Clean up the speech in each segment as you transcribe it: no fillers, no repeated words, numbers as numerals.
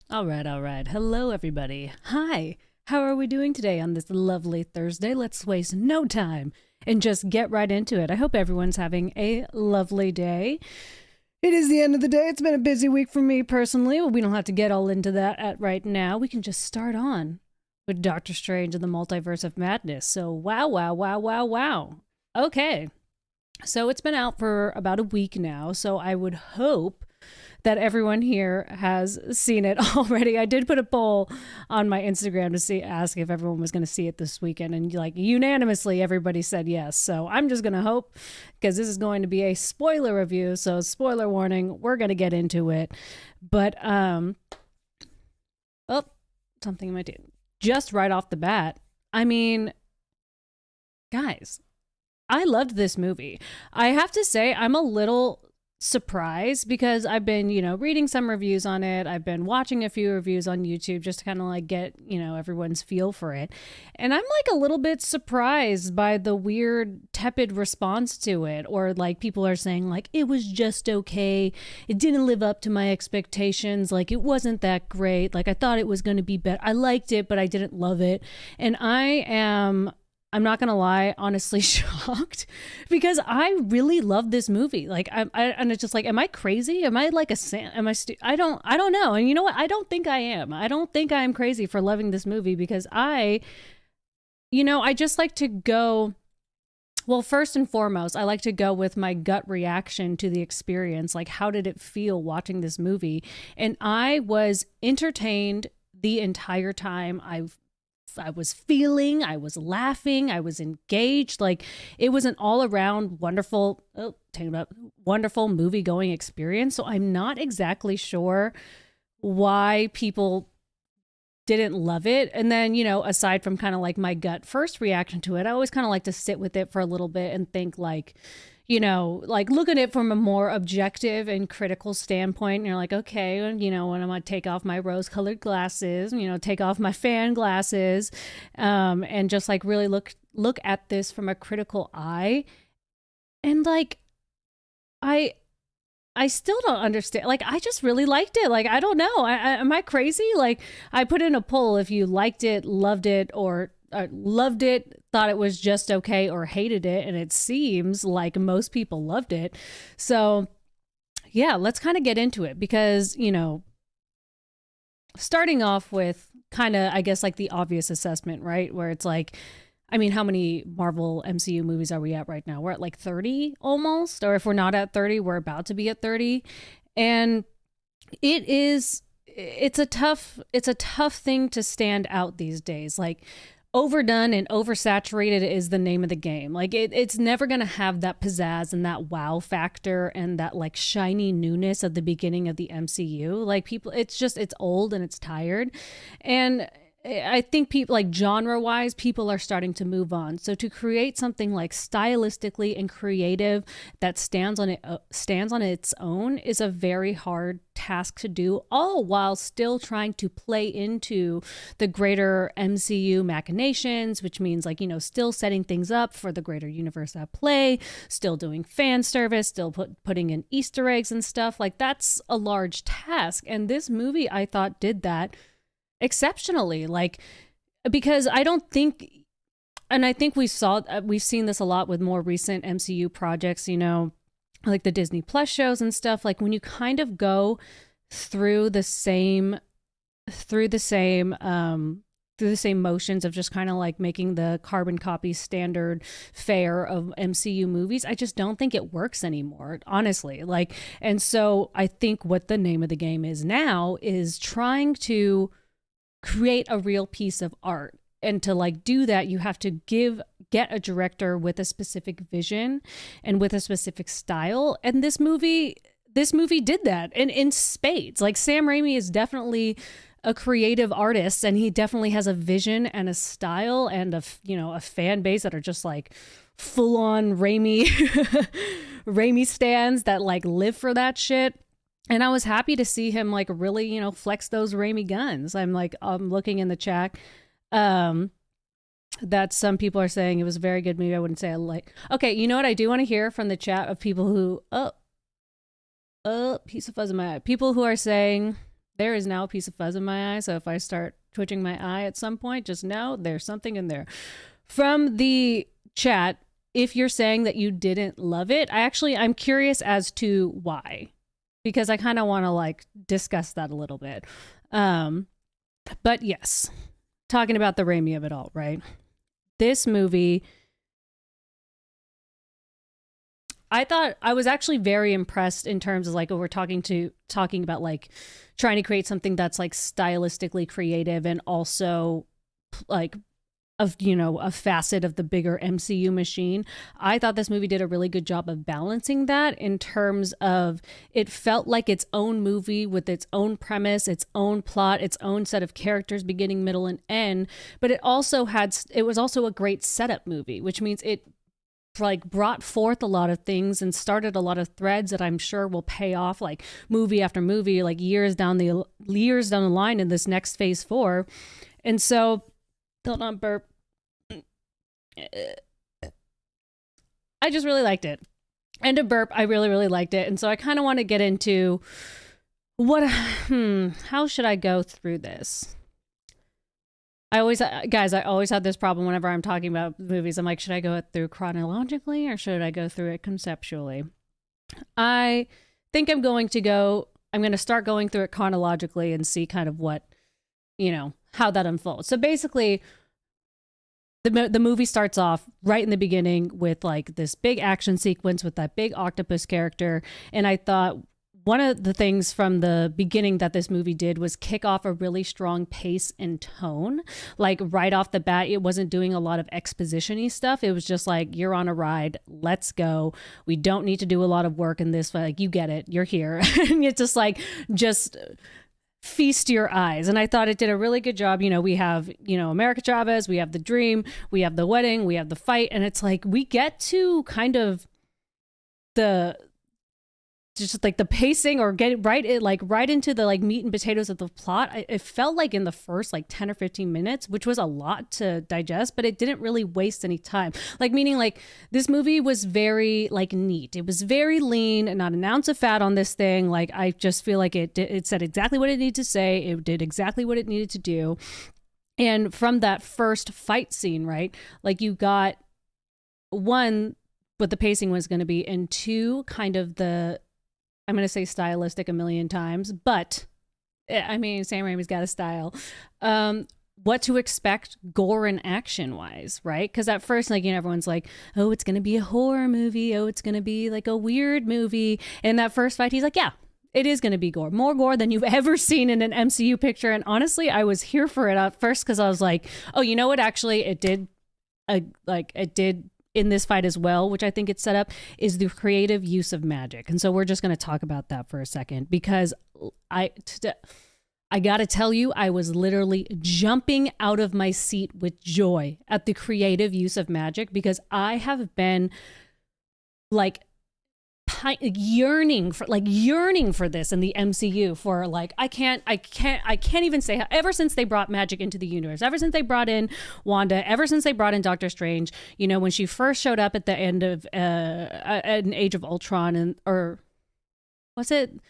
All right, all right. Hello, everybody. Hi. How are we doing today on this lovely Thursday? Let's waste no time and just get right into it. I hope everyone's having a lovely day. It is the end of the day. It's been a busy week for me personally. Well, we don't have to get all into that at right now. We can just start on with Doctor Strange and the Multiverse of Madness. So, wow, wow, wow, wow, wow. Okay. So, it's been out for about a week now. So, I would hope that everyone here has seen it already. I did put a poll on my Instagram to ask if everyone was going to see it this weekend, and like unanimously, everybody said yes. So I'm just going to hope, because this is going to be a spoiler review. So spoiler warning, we're going to get into it. But oh, something in my teeth. Just right off the bat, I mean, guys, I loved this movie. I have to say, I'm a little surprised because I've been, reading some reviews on it. I've been watching a few reviews on YouTube just to kind of like get, everyone's feel for it. And I'm like a little bit surprised by the weird tepid response to it, or like people are saying like it was just okay. It didn't live up to my expectations. Like it wasn't that great. Like I thought it was going to be better. I liked it, but I didn't love it. And I'm not gonna lie, honestly shocked because I really love this movie. Like, and it's just like, am I crazy? Am I like I don't know. And you know what? I don't think I am. I don't think I am crazy for loving this movie because I just like to go. Well, first and foremost, I like to go with my gut reaction to the experience. Like, how did it feel watching this movie? And I was entertained the entire time. I was feeling, I was laughing, I was engaged. Like it was an all around wonderful, wonderful movie going experience. So I'm not exactly sure why people didn't love it. And then, aside from kind of like my gut first reaction to it, I always kind of like to sit with it for a little bit and think like, like look at it from a more objective and critical standpoint. And you're like, okay, when I'm going to take off my rose colored glasses, take off my fan glasses, and just like really look at this from a critical eye. And like, I still don't understand. Like, I just really liked it. Like, I don't know. Am I crazy? Like, I put in a poll if you liked it, loved it, or loved it, thought it was just okay, or hated it. And it seems like most people loved it. So, yeah, let's kind of get into it because, starting off with kind of, I guess, like the obvious assessment, right? Where it's like, I mean, how many Marvel MCU movies are we at right now? We're at like 30 almost. Or if we're not at 30, we're about to be at 30. And it's a tough thing to stand out these days. Like overdone and oversaturated is the name of the game. Like it's never going to have that pizzazz and that wow factor and that like shiny newness at the beginning of the MCU. Like people, it's old and it's tired. And I think people like genre wise, people are starting to move on. So to create something like stylistically and creative that stands on its own is a very hard task to do, all while still trying to play into the greater MCU machinations, which means like, still setting things up for the greater universe at play, still doing fan service, still putting in Easter eggs and stuff. Like that's a large task. And this movie, I thought, did that exceptionally, like because I don't think, and I think we've seen this a lot with more recent MCU projects, like the Disney Plus shows and stuff. Like when you kind of go through the same motions of just kind of like making the carbon copy standard fare of MCU movies, I just don't think it works anymore, honestly. Like, and so I think what the name of the game is now is trying to create a real piece of art. And to like do that, you have to get a director with a specific vision and with a specific style. And this movie did that, and in spades. Like Sam Raimi is definitely a creative artist, and he definitely has a vision and a style and a fan base that are just like full on Raimi Raimi stands that like live for that shit. And I was happy to see him like really, flex those Raimi guns. I'm looking in the chat that some people are saying it was a very good movie. I wouldn't say I like. Okay, you know what I do want to hear from the chat of people who piece of fuzz in my eye. People who are saying There is now a piece of fuzz in my eye, so if I start twitching my eye at some point, just know there's something in there. From the chat, if you're saying that you didn't love it, I'm curious as to why, because I kind of want to like discuss that a little bit. But yes, talking about the Raimi of it all, right? This movie, I thought I was actually very impressed in terms of like, we're talking about like trying to create something that's like stylistically creative and also like a facet of the bigger MCU machine. I thought this movie did a really good job of balancing that in terms of it felt like its own movie with its own premise, its own plot, its own set of characters, beginning, middle, and end. But it was also a great setup movie, which means it like brought forth a lot of things and started a lot of threads that I'm sure will pay off like movie after movie, like years down the line in this next phase 4. And so, hold on, burp. I just really liked it. And a burp, I really, really liked it. And so I kind of want to get into how should I go through this? I always had this problem whenever I'm talking about movies. I'm like, should I go through chronologically or should I go through it conceptually? I think I'm going to start going through it chronologically and see kind of what, how that unfolds. So basically, the movie starts off right in the beginning with like this big action sequence with that big octopus character. And I thought one of the things from the beginning that this movie did was kick off a really strong pace and tone. Like right off the bat, it wasn't doing a lot of exposition-y stuff. It was just like, you're on a ride, let's go. We don't need to do a lot of work in this, but like, you get it, you're here. And it's just like, feast your eyes. And I thought it did a really good job. We have, America Chavez, we have the dream, we have the wedding, we have the fight. And it's like, we get to kind of just like the pacing or get right into the like meat and potatoes of the plot. It felt like in the first like 10 or 15 minutes, which was a lot to digest, but it didn't really waste any time. Like meaning like this movie was very like neat. It was very lean and not an ounce of fat on this thing. Like I just feel like it said exactly what it needed to say. It did exactly what it needed to do. And from that first fight scene, right? Like you got one, what the pacing was going to be, and two, kind of I'm going to say stylistic a million times, but I mean, Sam Raimi's got a style. What to expect gore and action wise, right? Because at first, like, everyone's like, oh, it's going to be a horror movie. Oh, it's going to be like a weird movie. And that first fight, he's like, yeah, it is going to be gore. More gore than you've ever seen in an MCU picture. And honestly, I was here for it at first because I was like, oh, you know what? Actually, it did in this fight as well, which I think it's set up, is the creative use of magic. And so we're just going to talk about that for a second, because I got to tell you, I was literally jumping out of my seat with joy at the creative use of magic, because I have been like yearning for this in the MCU for like, I can't even say how, ever since they brought magic into the universe, ever since they brought in Wanda, ever since they brought in Doctor Strange, when she first showed up at the end of an Age of Ultron, or was it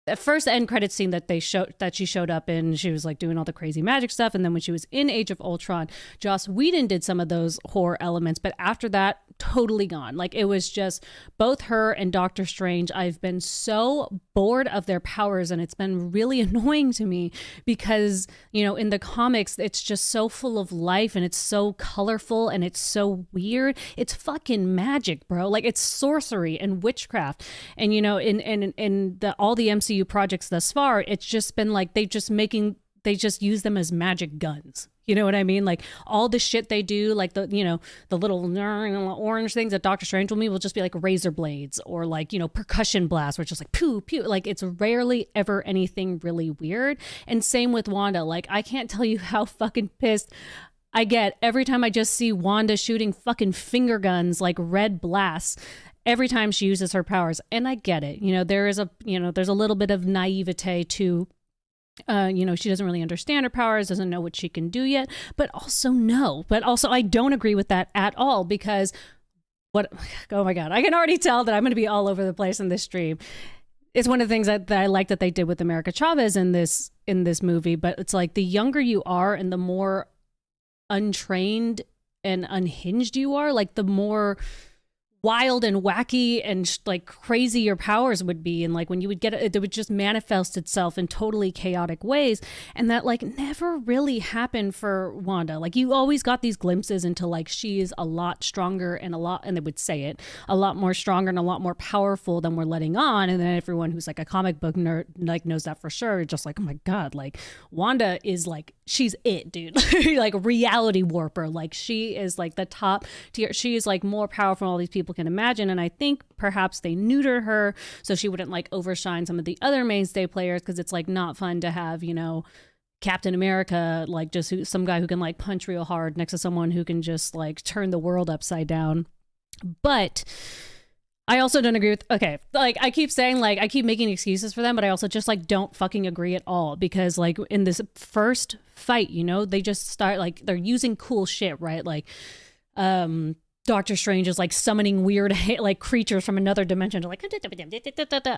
the first end credit scene that she showed up in, she was like doing all the crazy magic stuff. And then when she was in Age of Ultron, Joss Whedon did some of those horror elements, but after that, totally gone. Like it was just both her and Doctor Strange. I've been so bored of their powers, and it's been really annoying to me because, in the comics, it's just so full of life and it's so colorful and it's so weird. It's fucking magic, bro. Like it's sorcery and witchcraft. And, in all the MCU projects thus far, it's just been like they just use them as magic guns. You know what I mean? Like all the shit they do, like the little orange things that Doctor Strange will just be like razor blades or like, percussion blasts, where it's just like pew, pew. Like it's rarely ever anything really weird. And same with Wanda. Like I can't tell you how fucking pissed I get every time I just see Wanda shooting fucking finger guns, like red blasts, every time she uses her powers. And I get it. There's a little bit of naivete to, she doesn't really understand her powers, doesn't know what she can do yet, but also I don't agree with that at all, because oh my God, I can already tell that I'm going to be all over the place in this stream. it's one of the things that I like that they did with America Chavez in this movie. But it's like the younger you are and the more untrained and unhinged you are, like the more wild and wacky and like crazy your powers would be, and like when you would get it, it would just manifest itself in totally chaotic ways, and that like never really happened for Wanda. Like you always got these glimpses into like she is a lot stronger and they would say it, a lot more stronger and a lot more powerful than we're letting on. And then everyone who's like a comic book nerd like knows that for sure, just like, oh my god, like Wanda is like, she's it, dude. Like reality warper, like she is like the top tier, she is like more powerful than all these people can imagine. And I think perhaps they neutered her so she wouldn't like overshine some of the other mainstay players, because it's like not fun to have, you know, Captain America, like just some guy who can like punch real hard next to someone who can just like turn the world upside down. But I also don't agree with, okay, like I keep saying, like I keep making excuses for them, but I also just like don't fucking agree at all, because like in this first fight, you know, they just start like they're using cool shit, right? Like Doctor Strange is like summoning weird like creatures from another dimension to like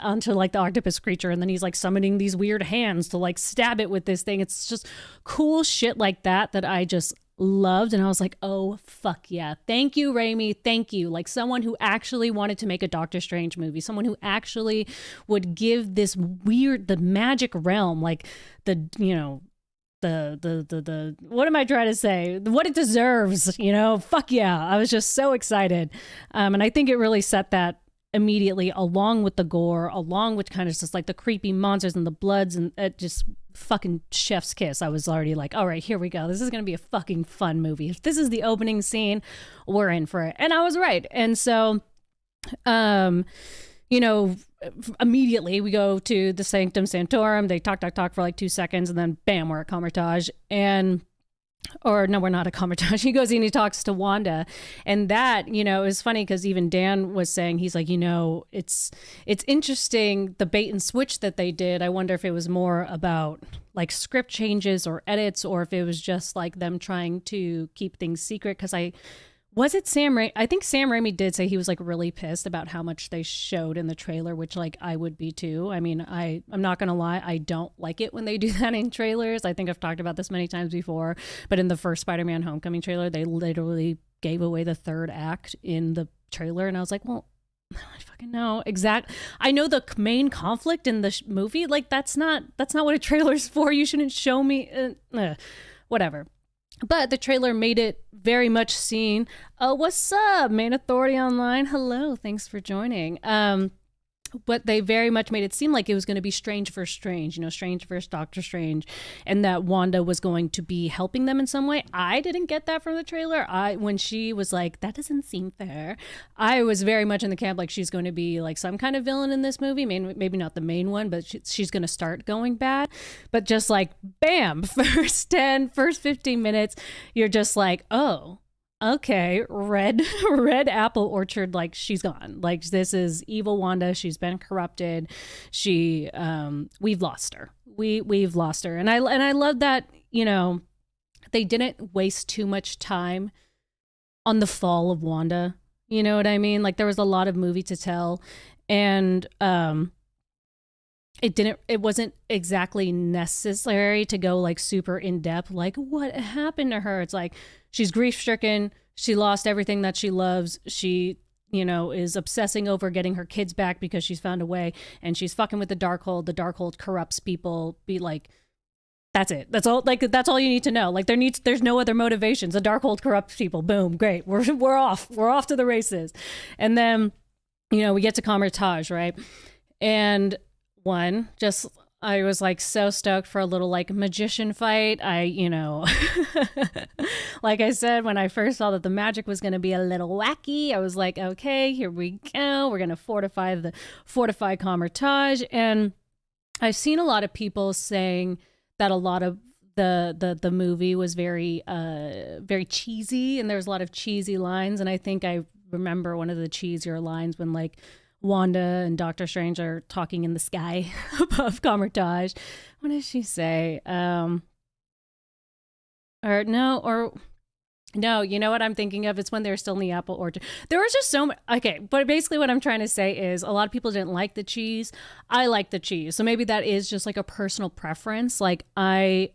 onto like the octopus creature, and then he's like summoning these weird hands to like stab it with this thing. It's just cool shit like that that I just loved, and I was like, oh fuck yeah, thank you Raimi, thank you. Like someone who actually wanted to make a Doctor Strange movie, someone who actually would give this weird, the magic realm, like the, you know, the what am I trying to say, what it deserves, you know. Fuck yeah, I was just so excited. And I think it really set that immediately, along with the gore, along with kind of just like the creepy monsters and the bloods, and it just fucking chef's kiss. I was already like, all right, here we go, this is gonna be a fucking fun movie. If this is the opening scene, we're in for it. And I was right. And so you know, immediately we go to the Sanctum Sanctorum. They talk for like 2 seconds, and then bam, we're at Comertage. And or no, we're not at Comertage. He goes in and he talks to Wanda, and that, you know, is funny because even Dan was saying, he's like, you know, it's interesting the bait and switch that they did. I wonder if it was more about like script changes or edits, or if it was just like them trying to keep things secret. Because was it Sam Raimi? I think Sam Raimi did say he was like really pissed about how much they showed in the trailer, which like I would be too. I mean, I'm not going to lie, I don't like it when they do that in trailers. I think I've talked about this many times before, but in the first Spider-Man Homecoming trailer, they literally gave away the third act in the trailer. And I was like, well, I fucking know I know the main conflict in the movie. Like that's not what a trailer's for. You shouldn't show me whatever. But the trailer made it very much seen. What's up, Main Authority Online? Hello, thanks for joining. But they very much made it seem like it was going to be Strange versus Strange, you know, Strange versus Doctor Strange, and that Wanda was going to be helping them in some way. I didn't get that from the trailer. When she was like, that doesn't seem fair, I was very much in the camp like she's going to be like some kind of villain in this movie. Maybe not the main one, but she's going to start going bad. But just like, bam, first 15 minutes, you're just like, oh, okay, red apple orchard, like she's gone. Like this is evil Wanda. She's been corrupted. We've lost her. We've lost her. And I love that, you know, they didn't waste too much time on the fall of Wanda. You know what I mean? Like there was a lot of movie to tell, and it wasn't exactly necessary to go like super in depth, like what happened to her. It's like she's grief stricken. She lost everything that she loves. She, you know, is obsessing over getting her kids back because she's found a way, and she's fucking with the Darkhold. The Darkhold corrupts people. Be like, that's it. That's all. Like that's all you need to know. Like there's no other motivations. The Darkhold corrupts people. Boom, great. We're off. We're off to the races. And then, you know, we get to Comertage, right? And I was like so stoked for a little like magician fight. You know, like I said, when I first saw that the magic was going to be a little wacky, I was like, okay, here we go. We're going to fortify Comertage. And I've seen a lot of people saying that a lot of the movie was very cheesy, and there's a lot of cheesy lines. And I think I remember one of the cheesier lines when like Wanda and Doctor Strange are talking in the sky above Comertage. What does she say? No, you know what I'm thinking of? It's when they're still in the apple orchard. There was just so much. Okay, but basically what I'm trying to say is a lot of people didn't like the cheese. I like the cheese. So maybe that is just like a personal preference. Like I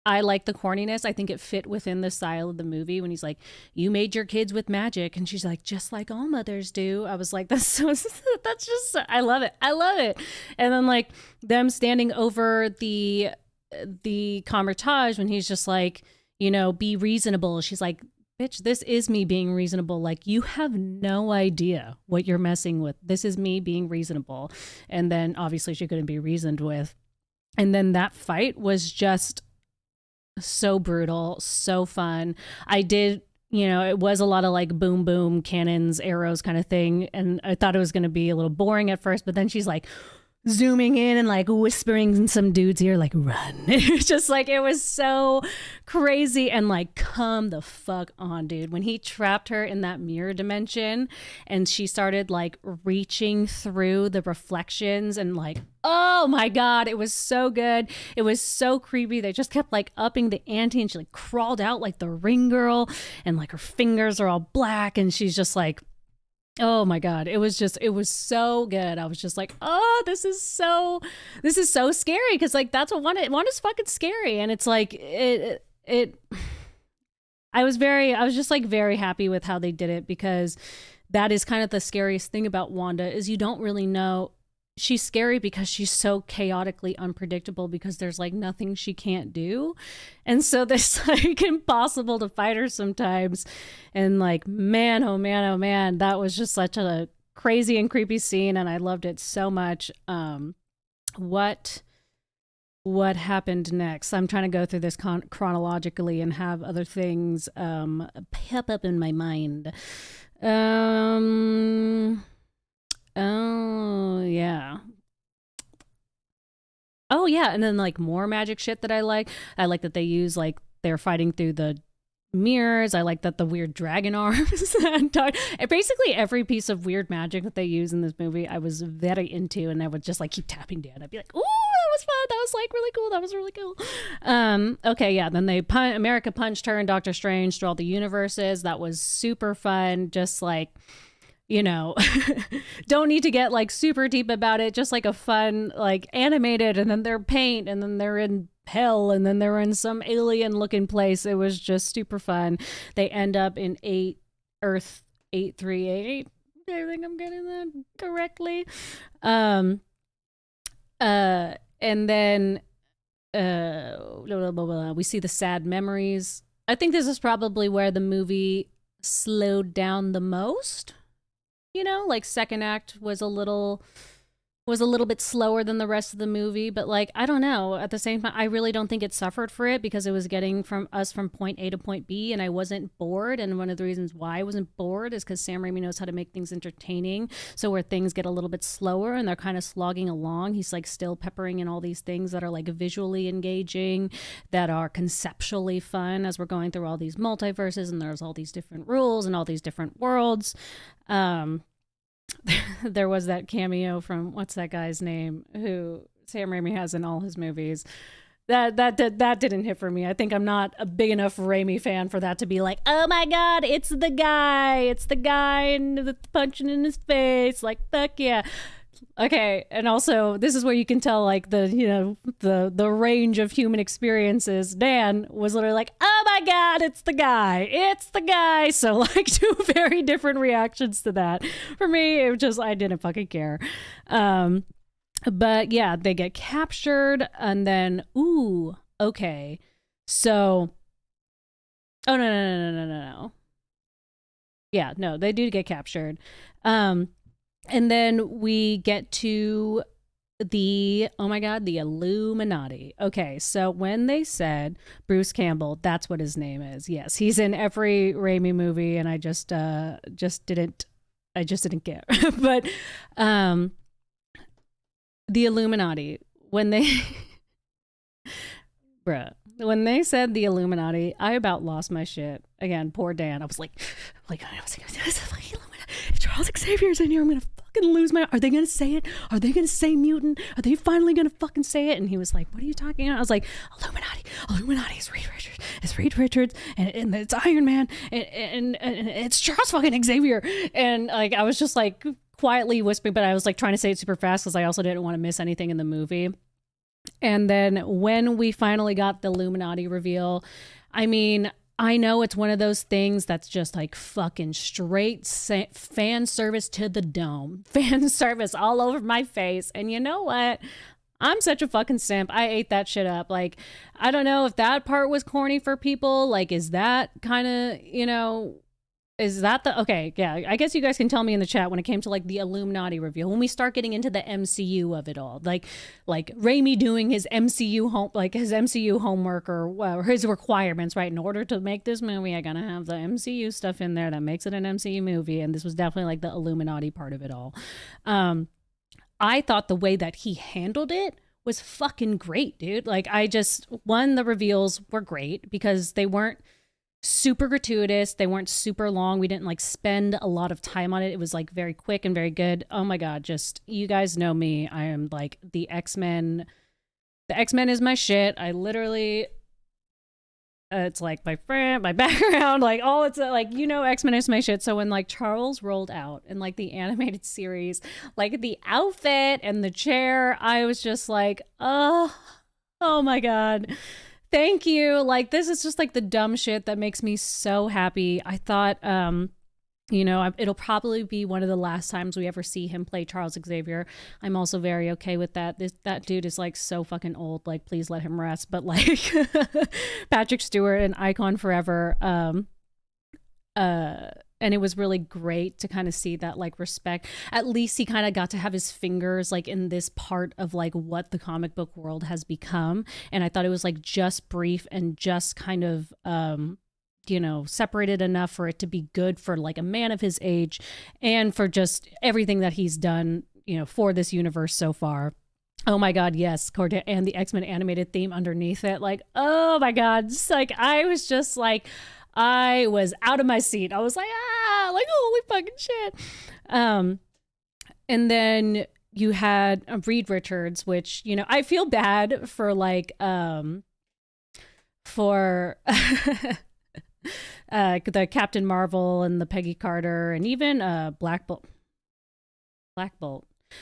like the corniness. I think it fit within the style of the movie when he's like, "You made your kids with magic," and she's like, "Just like all mothers do." I was like, "That's so." That's just. I love it. I love it. And then like them standing over the Comertage when he's just like, you know, be reasonable. She's like, "Bitch, this is me being reasonable. Like, you have no idea what you're messing with. This is me being reasonable." And then obviously she couldn't be reasoned with. And then that fight was just so brutal, so fun. I did, you know, it was a lot of like boom, boom, cannons, arrows kind of thing. And I thought it was going to be a little boring at first, but then she's like zooming in and like whispering in some dude's ear, like, "Run." It was just like, it was so crazy. And like, come the fuck on, dude. When he trapped her in that mirror dimension and she started like reaching through the reflections and like, oh my God, it was so good. It was so creepy. They just kept like upping the ante and she like crawled out like the Ring Girl and like her fingers are all black and she's just like, oh my God, it was so good. I was just like, oh, this is so scary. Cause like, that's what Wanda's fucking scary. And it's like, I was just like very happy with how they did it because that is kind of the scariest thing about Wanda is you don't really know. She's scary because she's so chaotically unpredictable because there's like nothing she can't do. And so this like impossible to fight her sometimes. And like, man, oh man, oh man, that was just such a crazy and creepy scene. And I loved it so much. What happened next? I'm trying to go through this chronologically and have other things pop up in my mind. Oh, yeah. Oh, yeah. And then like more magic shit that I like. I like that they use like they're fighting through the mirrors. I like that the weird dragon arms. And basically every piece of weird magic that they use in this movie, I was very into, and I would just like keep tapping down. I'd be like, "Ooh, that was fun. That was like really cool. That was really cool." Okay, yeah. Then America punched her and Doctor Strange through all the universes. That was super fun. Just like, you know, don't need to get like super deep about it. Just like a fun, like animated, and then they're paint, and then they're in hell, and then they're in some alien looking place. It was just super fun. They end up in Earth 838. I think I'm getting that correctly. And then blah, blah, blah. We see the sad memories. I think this is probably where the movie slowed down the most. You know, like second act was a little bit slower than the rest of the movie, but like, I don't know, at the same time, I really don't think it suffered for it because it was getting from point A to point B, and I wasn't bored. And one of the reasons why I wasn't bored is because Sam Raimi knows how to make things entertaining. So where things get a little bit slower and they're kind of slogging along, he's like still peppering in all these things that are like visually engaging, that are conceptually fun as we're going through all these multiverses, and there's all these different rules and all these different worlds. There was that cameo from what's that guy's name who Sam Raimi has in all his movies. That didn't hit for me. I think I'm not a big enough Raimi fan for that to be like, oh my God, it's the guy and the punching in his face. Like, fuck yeah. Okay, and also this is where you can tell like the range of human experiences. Dan was literally like, "Oh my God, it's the guy!" So like two very different reactions to that. For me, it was just I didn't fucking care. But yeah, they get captured, and then okay, so no. Yeah, no, they do get captured. And then we get to the Illuminati. Okay, so when they said Bruce Campbell, that's what his name is. Yes, he's in every Raimi movie, and I just didn't care. But the Illuminati, when they when they said the Illuminati, I about lost my shit. Again, poor Dan. I was like, Illuminati. Charles Xavier's in here. I'm gonna fucking fucking lose my, are they gonna say it? Are they gonna say mutant? Are they finally gonna fucking say it? And he was like, what are you talking about? I was like, Illuminati is Reed Richards, and it's Iron Man, and it's Charles fucking Xavier. And like, I was just like quietly whispering, but I was like trying to say it super fast because I also didn't want to miss anything in the movie. And then when we finally got the Illuminati reveal, I mean, I know it's one of those things that's just like fucking straight fan service to the dome. Fan service all over my face. And you know what? I'm such a fucking simp. I ate that shit up. Like, I don't know if that part was corny for people. Like, is that kind of, you know, is that the, okay, yeah, I guess you guys can tell me in the chat when it came to like the Illuminati reveal, when we start getting into the MCU of it all, like Raimi doing his MCU homework or his requirements, right? In order to make this movie, I gotta have the MCU stuff in there that makes it an MCU movie. And this was definitely like the Illuminati part of it all. I thought the way that he handled it was fucking great, dude. Like, the reveals were great because they weren't super gratuitous. They weren't super long. We didn't like spend a lot of time on it. It was like very quick and very good. Oh my God. Just, you guys know me. I am like the X-Men. The X-Men is my shit. I literally, it's like my friend, my background, like all it's like, you know, X-Men is my shit. So when like Charles rolled out in like the animated series, like the outfit and the chair, I was just like, oh my God. Thank you. Like, this is just like the dumb shit that makes me so happy. I thought, you know, it'll probably be one of the last times we ever see him play Charles Xavier. I'm also very okay with that. That dude is like so fucking old. Like, please let him rest. But like Patrick Stewart, an icon forever. And it was really great to kind of see that like respect. At least he kind of got to have his fingers like in this part of like what the comic book world has become. And I thought it was like just brief and just kind of, you know, separated enough for it to be good for like a man of his age and for just everything that he's done, you know, for this universe so far. Oh my God, yes. And the X-Men animated theme underneath it. Like, oh my God. Just like, I was just like, I was out of my seat. I was like, like, holy fucking shit. And then you had Reed Richards, which, you know, I feel bad for like, for the Captain Marvel and the Peggy Carter and even Black Bolt.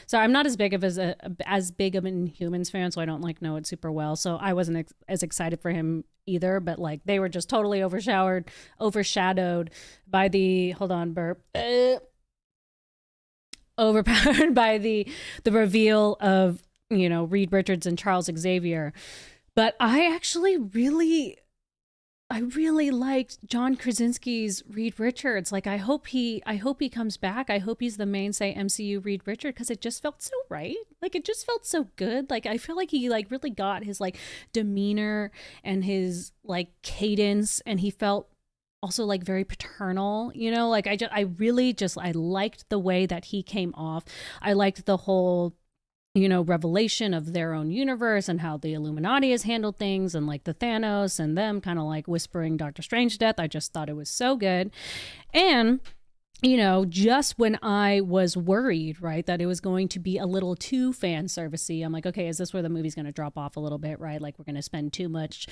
So I'm not as big of an Inhumans fan, so I don't like know it super well. So I wasn't as excited for him either, but like they were just totally overshadowed by the overpowered by the reveal of, you know, Reed Richards and Charles Xavier. But I actually really liked John Krasinski's Reed Richards. Like, I hope he comes back. I hope he's the mainstay MCU Reed Richards, because it just felt so right. Like, it just felt so good. Like, I feel like he like really got his like demeanor and his like cadence, and he felt also like very paternal, you know. Like, I liked the way that he came off. I liked the whole, you know, revelation of their own universe and how the Illuminati has handled things, and like the Thanos and them kind of like whispering Doctor Strange death. I just thought it was so good. And, you know, just when I was worried, right, that it was going to be a little too fan servicey, I'm like, okay, is this where the movie's going to drop off a little bit, right? Like, we're going to spend too much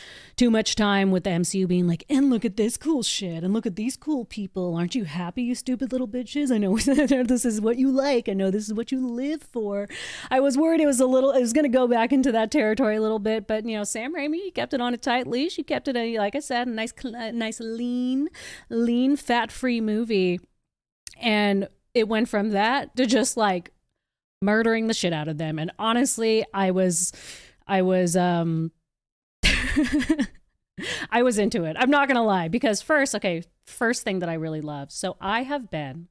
time with the MCU being like, and look at this cool shit, and look at these cool people. Aren't you happy, you stupid little bitches? I know this is what you like. I know this is what you live for. I was worried it was going to go back into that territory a little bit, but, you know, Sam Raimi, he kept it on a tight leash. He kept it, like I said, a nice lean, fat-free movie. And it went from that to just like murdering the shit out of them. And honestly, I was I was into it. I'm not gonna lie, because first thing that I really love. So I have been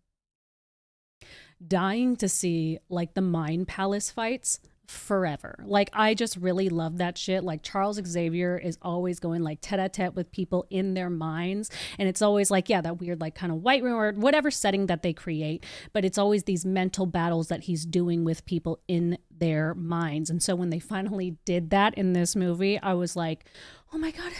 dying to see like the Mind Palace fights forever. Like, I just really love that shit. Like, Charles Xavier is always going like tete-a-tete with people in their minds, and it's always like, yeah, that weird like kind of white room or whatever setting that they create, but it's always these mental battles that he's doing with people in their minds. And so when they finally did that in this movie, I was like, oh my God,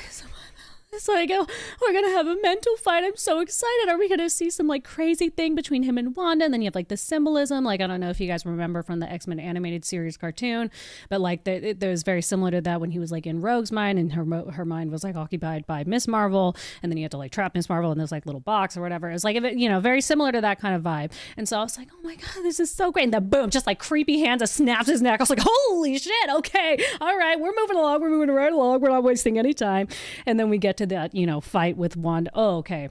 It's like, oh, we're gonna have a mental fight. I'm so excited. Are we gonna see some like crazy thing between him and Wanda? And then you have like the symbolism. Like, I don't know if you guys remember from the X-Men animated series cartoon, but like there was very similar to that when he was like in Rogue's mind, and her mind was like occupied by Miss Marvel, and then you had to like trap Miss Marvel in this like little box or whatever. It was like, you know, very similar to that kind of vibe. And so I was like, oh my god, this is so great. And then boom, just like creepy hands, just snaps his neck. I was like, holy shit, okay, all right, we're moving along, we're moving right along, we're not wasting any time. And then we get to that, you know, fight with Wanda. Oh, okay.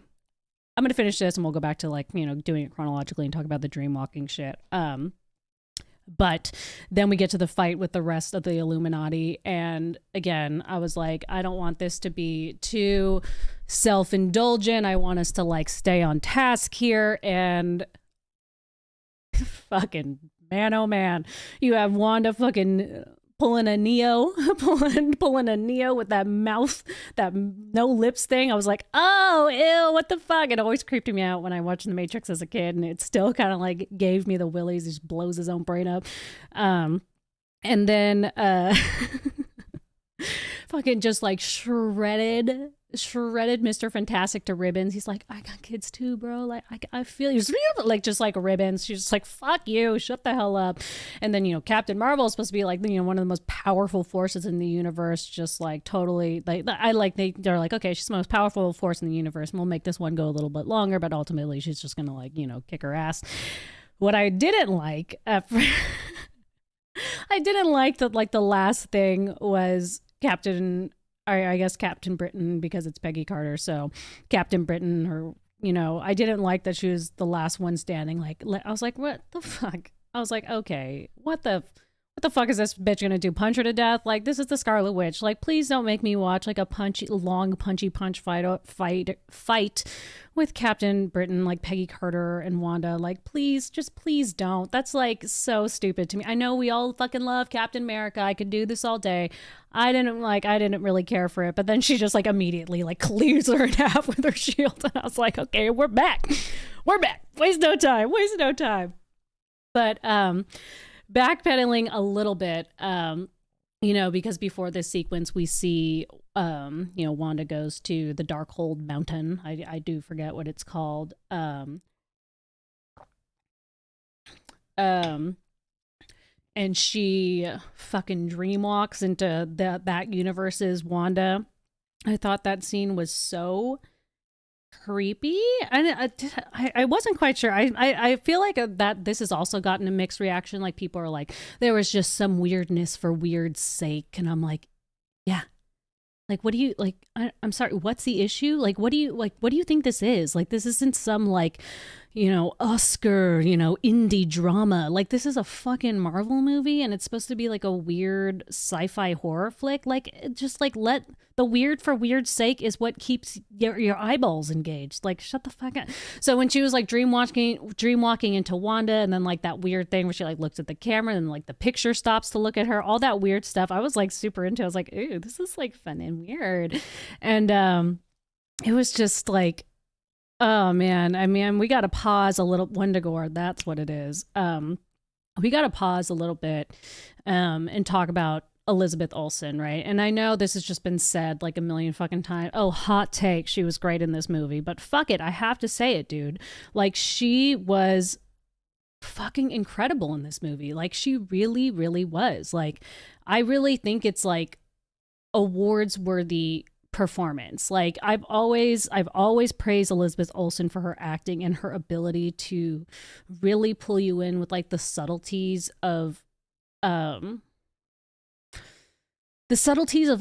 I'm gonna finish this and we'll go back to like, you know, doing it chronologically and talk about the dream walking shit. But then we get to the fight with the rest of the Illuminati, and again, I was like, I don't want this to be too self-indulgent. I want us to like stay on task here. And fucking man, oh man, you have Wanda fucking pulling a Neo, pulling a Neo with that mouth, that no lips thing. I was like, oh, ew, what the fuck? It always creeped me out when I watched The Matrix as a kid, and it still kind of like gave me the willies. He just blows his own brain up. And then fucking just like shredded Mr. Fantastic to ribbons. He's like, I got kids too, bro. Like, I feel you. Like, just like ribbons. She's just like, fuck you, shut the hell up. And then, you know, Captain Marvel is supposed to be like, you know, one of the most powerful forces in the universe. Just like totally, like, they're like, okay, she's the most powerful force in the universe, and we'll make this one go a little bit longer, but ultimately she's just gonna like, you know, kick her ass. What I didn't like, I didn't like that, like the last thing was I guess Captain Britain, because it's Peggy Carter. So Captain Britain, or, you know, I didn't like that she was the last one standing. Like, I was like, what the fuck? I was like, okay, what the fuck is this bitch gonna do? Punch her to death? Like, this is the Scarlet Witch. Like, please don't make me watch like a long punchy fight with Captain Britain, like Peggy Carter and Wanda. Like, please, just please don't. That's like so stupid to me. I know we all fucking love Captain America. I could do this all day. I didn't really care for it. But then she just like immediately like cleaves her in half with her shield. And I was like, okay, we're back. Waste no time. But, backpedaling a little bit, you know, because before this sequence we see, you know, Wanda goes to the Darkhold Mountain. I do forget what it's called. And she fucking dreamwalks into that universe's Wanda. I thought that scene was so creepy, and I wasn't quite sure. I feel like that this has also gotten a mixed reaction. Like, people are like, there was just some weirdness for weird's sake, and I'm like, yeah, like, what do you like? I'm sorry, what's the issue? Like, what do you think this is? Like, this isn't some like, you know, Oscar, you know, indie drama. Like, this is a fucking Marvel movie, and it's supposed to be like a weird sci-fi horror flick. Like, just like, let the weird for weird's sake is what keeps your eyeballs engaged. Like, shut the fuck up. So when she was like dreamwalking into Wanda, and then like that weird thing where she like looks at the camera and like the picture stops to look at her, all that weird stuff, I was like super into. I was like, ooh, this is like fun and weird. And it was just like, oh man, I mean, we got to pause a little. Wendigore, that's what it is. We got to pause a little bit and talk about Elizabeth Olsen, right? And I know this has just been said like a million fucking times. Oh, hot take, she was great in this movie. But fuck it, I have to say it, dude. Like, she was fucking incredible in this movie. Like, she really, really was. Like, I really think it's like awards worthy performance. Like, I've always praised Elizabeth Olsen for her acting and her ability to really pull you in with like the subtleties of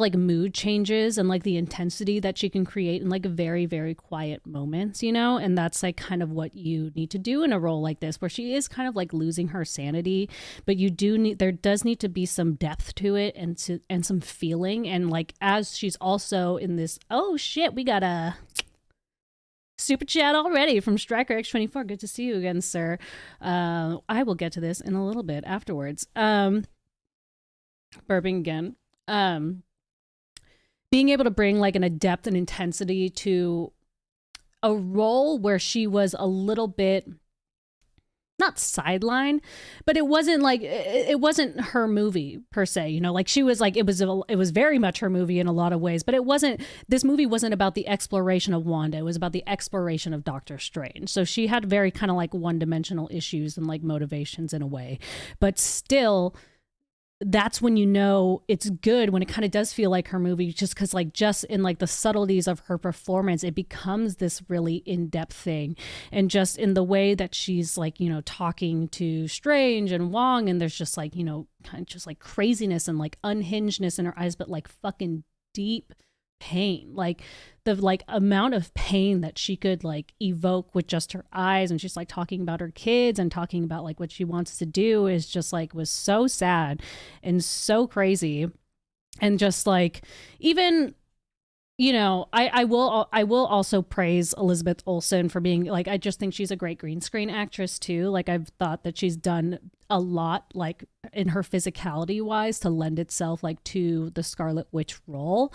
like mood changes and like the intensity that she can create in like very, very quiet moments, you know? And that's like kind of what you need to do in a role like this, where she is kind of like losing her sanity, but there does need to be some depth to it and some feeling. And like, as she's also in this, oh shit, we got a super chat already from Striker X24. Good to see you again, sir. I will get to this in a little bit afterwards. Burping again. Being able to bring like a depth and intensity to a role where she was a little bit not sideline, but it wasn't like it wasn't her movie per se, you know, like she was like it was very much her movie in a lot of ways, but it wasn't, this movie wasn't about the exploration of Wanda, it was about the exploration of Doctor Strange. So she had very kind of like one-dimensional issues and like motivations in a way, but still that's when you know it's good, when it kind of does feel like her movie, just because like just in like the subtleties of her performance it becomes this really in-depth thing, and just in the way that she's like, you know, talking to Strange and Wong, and there's just like, you know, kind of just like craziness and like unhingedness in her eyes, but like fucking deep pain, like the like amount of pain that she could like evoke with just her eyes, and she's like talking about her kids and talking about like what she wants to do is just like was so sad and so crazy. And just like, even, you know, I will also praise Elizabeth Olsen for being like, I just think she's a great green screen actress too. Like I've thought that she's done a lot like in her physicality wise to lend itself like to the Scarlet Witch role,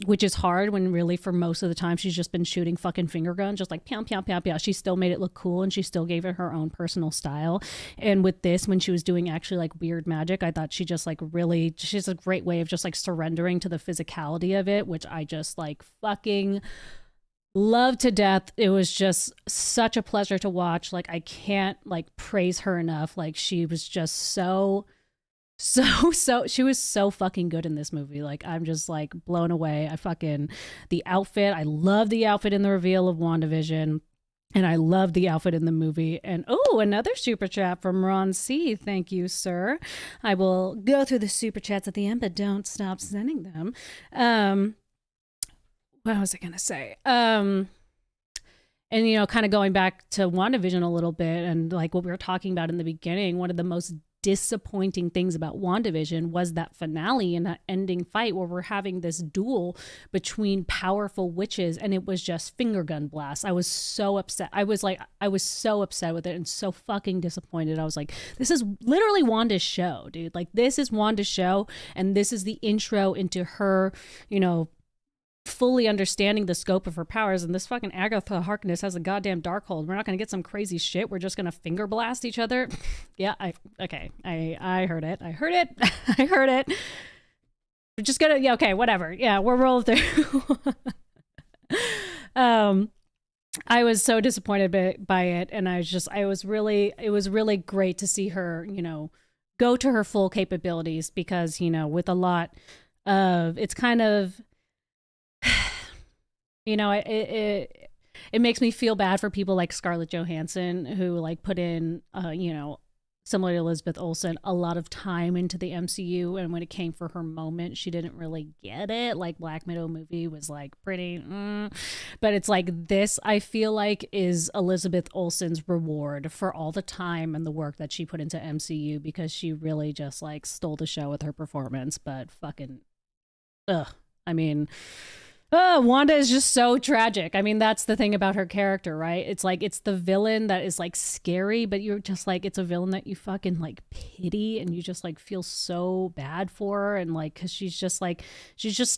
which is hard when really for most of the time she's just been shooting fucking finger guns, just like pow pow pow pow. She still made it look cool, and she still gave it her own personal style. And with this, when she was doing actually like weird magic, I thought she just like really, she's a great way of just like surrendering to the physicality of it, which I just like fucking love to death. It was just such a pleasure to watch. Like I can't like praise her enough. Like she was just so she was so fucking good in this movie. Like I'm just like blown away. I fucking, the outfit, I love the outfit in the reveal of WandaVision, and I love the outfit in the movie. And oh, another super chat from Ron C. Thank you, sir. I will go through the super chats at the end, but don't stop sending them. What was I gonna say? And you know, kind of going back to WandaVision a little bit, and like what we were talking about in the beginning, one of the most disappointing things about WandaVision was that finale and that ending fight where we're having this duel between powerful witches, and it was just finger gun blasts. I was so upset. I was so upset with it and so fucking disappointed. I was like, this is literally Wanda's show, dude. Like this is Wanda's show, and this is the intro into her, you know, fully understanding the scope of her powers. And this fucking Agatha Harkness has a goddamn Darkhold. We're not gonna get some crazy shit. We're just gonna finger blast each other. Yeah, I heard it. I heard it. We're just gonna, yeah, okay, whatever. Yeah, we're rolling through. I was so disappointed by it, and it was really great to see her, you know, go to her full capabilities, because, you know, with a lot of, it's kind of, you know, it makes me feel bad for people like Scarlett Johansson, who like put in, you know, similar to Elizabeth Olsen, a lot of time into the MCU, and when it came for her moment, she didn't really get it. Like Black Widow movie was like pretty, but it's like this, I feel like, is Elizabeth Olsen's reward for all the time and the work that she put into MCU, because she really just like stole the show with her performance. But fucking, I mean, Wanda is just so tragic. I mean, that's the thing about her character, right? It's like, it's the villain that is like scary, but you're just like, it's a villain that you fucking like pity, and you just like feel so bad for her. And like, cause she's just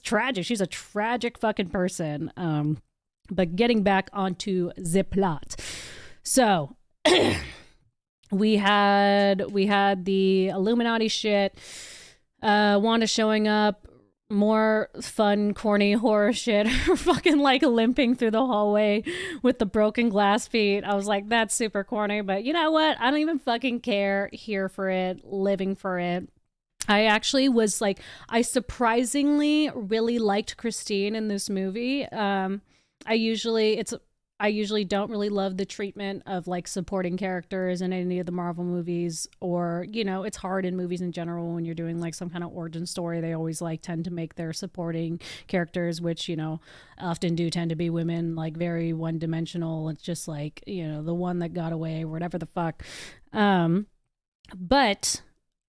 tragic. She's a tragic fucking person. But getting back onto the plot. So we had the Illuminati shit, Wanda showing up, more fun, corny horror shit. Fucking like limping through the hallway with the broken glass feet. I was like, that's super corny, but you know what? I don't even fucking care. Here for it, living for it. I actually was like, I surprisingly really liked Christine in this movie. I usually don't really love the treatment of like supporting characters in any of the Marvel movies, or, you know, it's hard in movies in general when you're doing like some kind of origin story. They always like tend to make their supporting characters, which, you know, often do tend to be women, like very one dimensional. It's just like, you know, the one that got away, whatever the fuck. But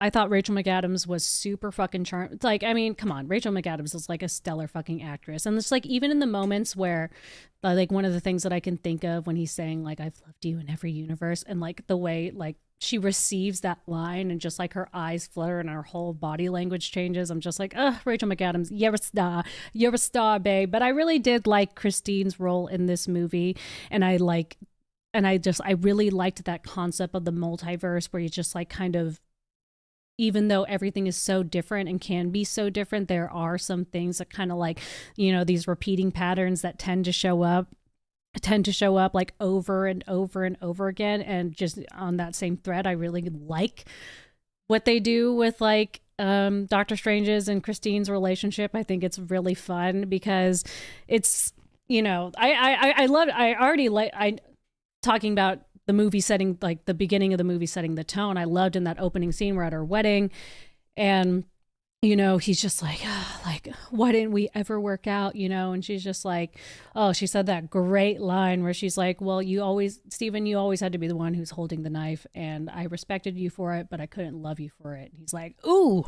I thought Rachel McAdams was super fucking charming. It's like, I mean, come on, Rachel McAdams is like a stellar fucking actress. And it's like, even in the moments where, like, one of the things that I can think of when he's saying, like, I've loved you in every universe, and like the way, like, she receives that line and just like her eyes flutter and her whole body language changes. I'm just like, Rachel McAdams, you're a star, babe. But I really did like Christine's role in this movie. And I like and I really liked that concept of the multiverse where you just like kind of, even though everything is so different and can be so different, there are some things that kind of like, these repeating patterns that tend to show up like over and over and over again. And just on that same thread, I really like what they do with like Doctor Strange's and Christine's relationship. I think it's really fun because it's, I love, I already like, talking about the movie setting, like the beginning of the movie setting the tone. I loved in that opening scene, we're at her wedding, and he's just like, oh, like, why didn't we ever work out, and she's just like, oh, she said that great line where she's like, well, Steven, you always had to be the one who's holding the knife, and I respected you for it, but I couldn't love you for it. And he's like, ooh,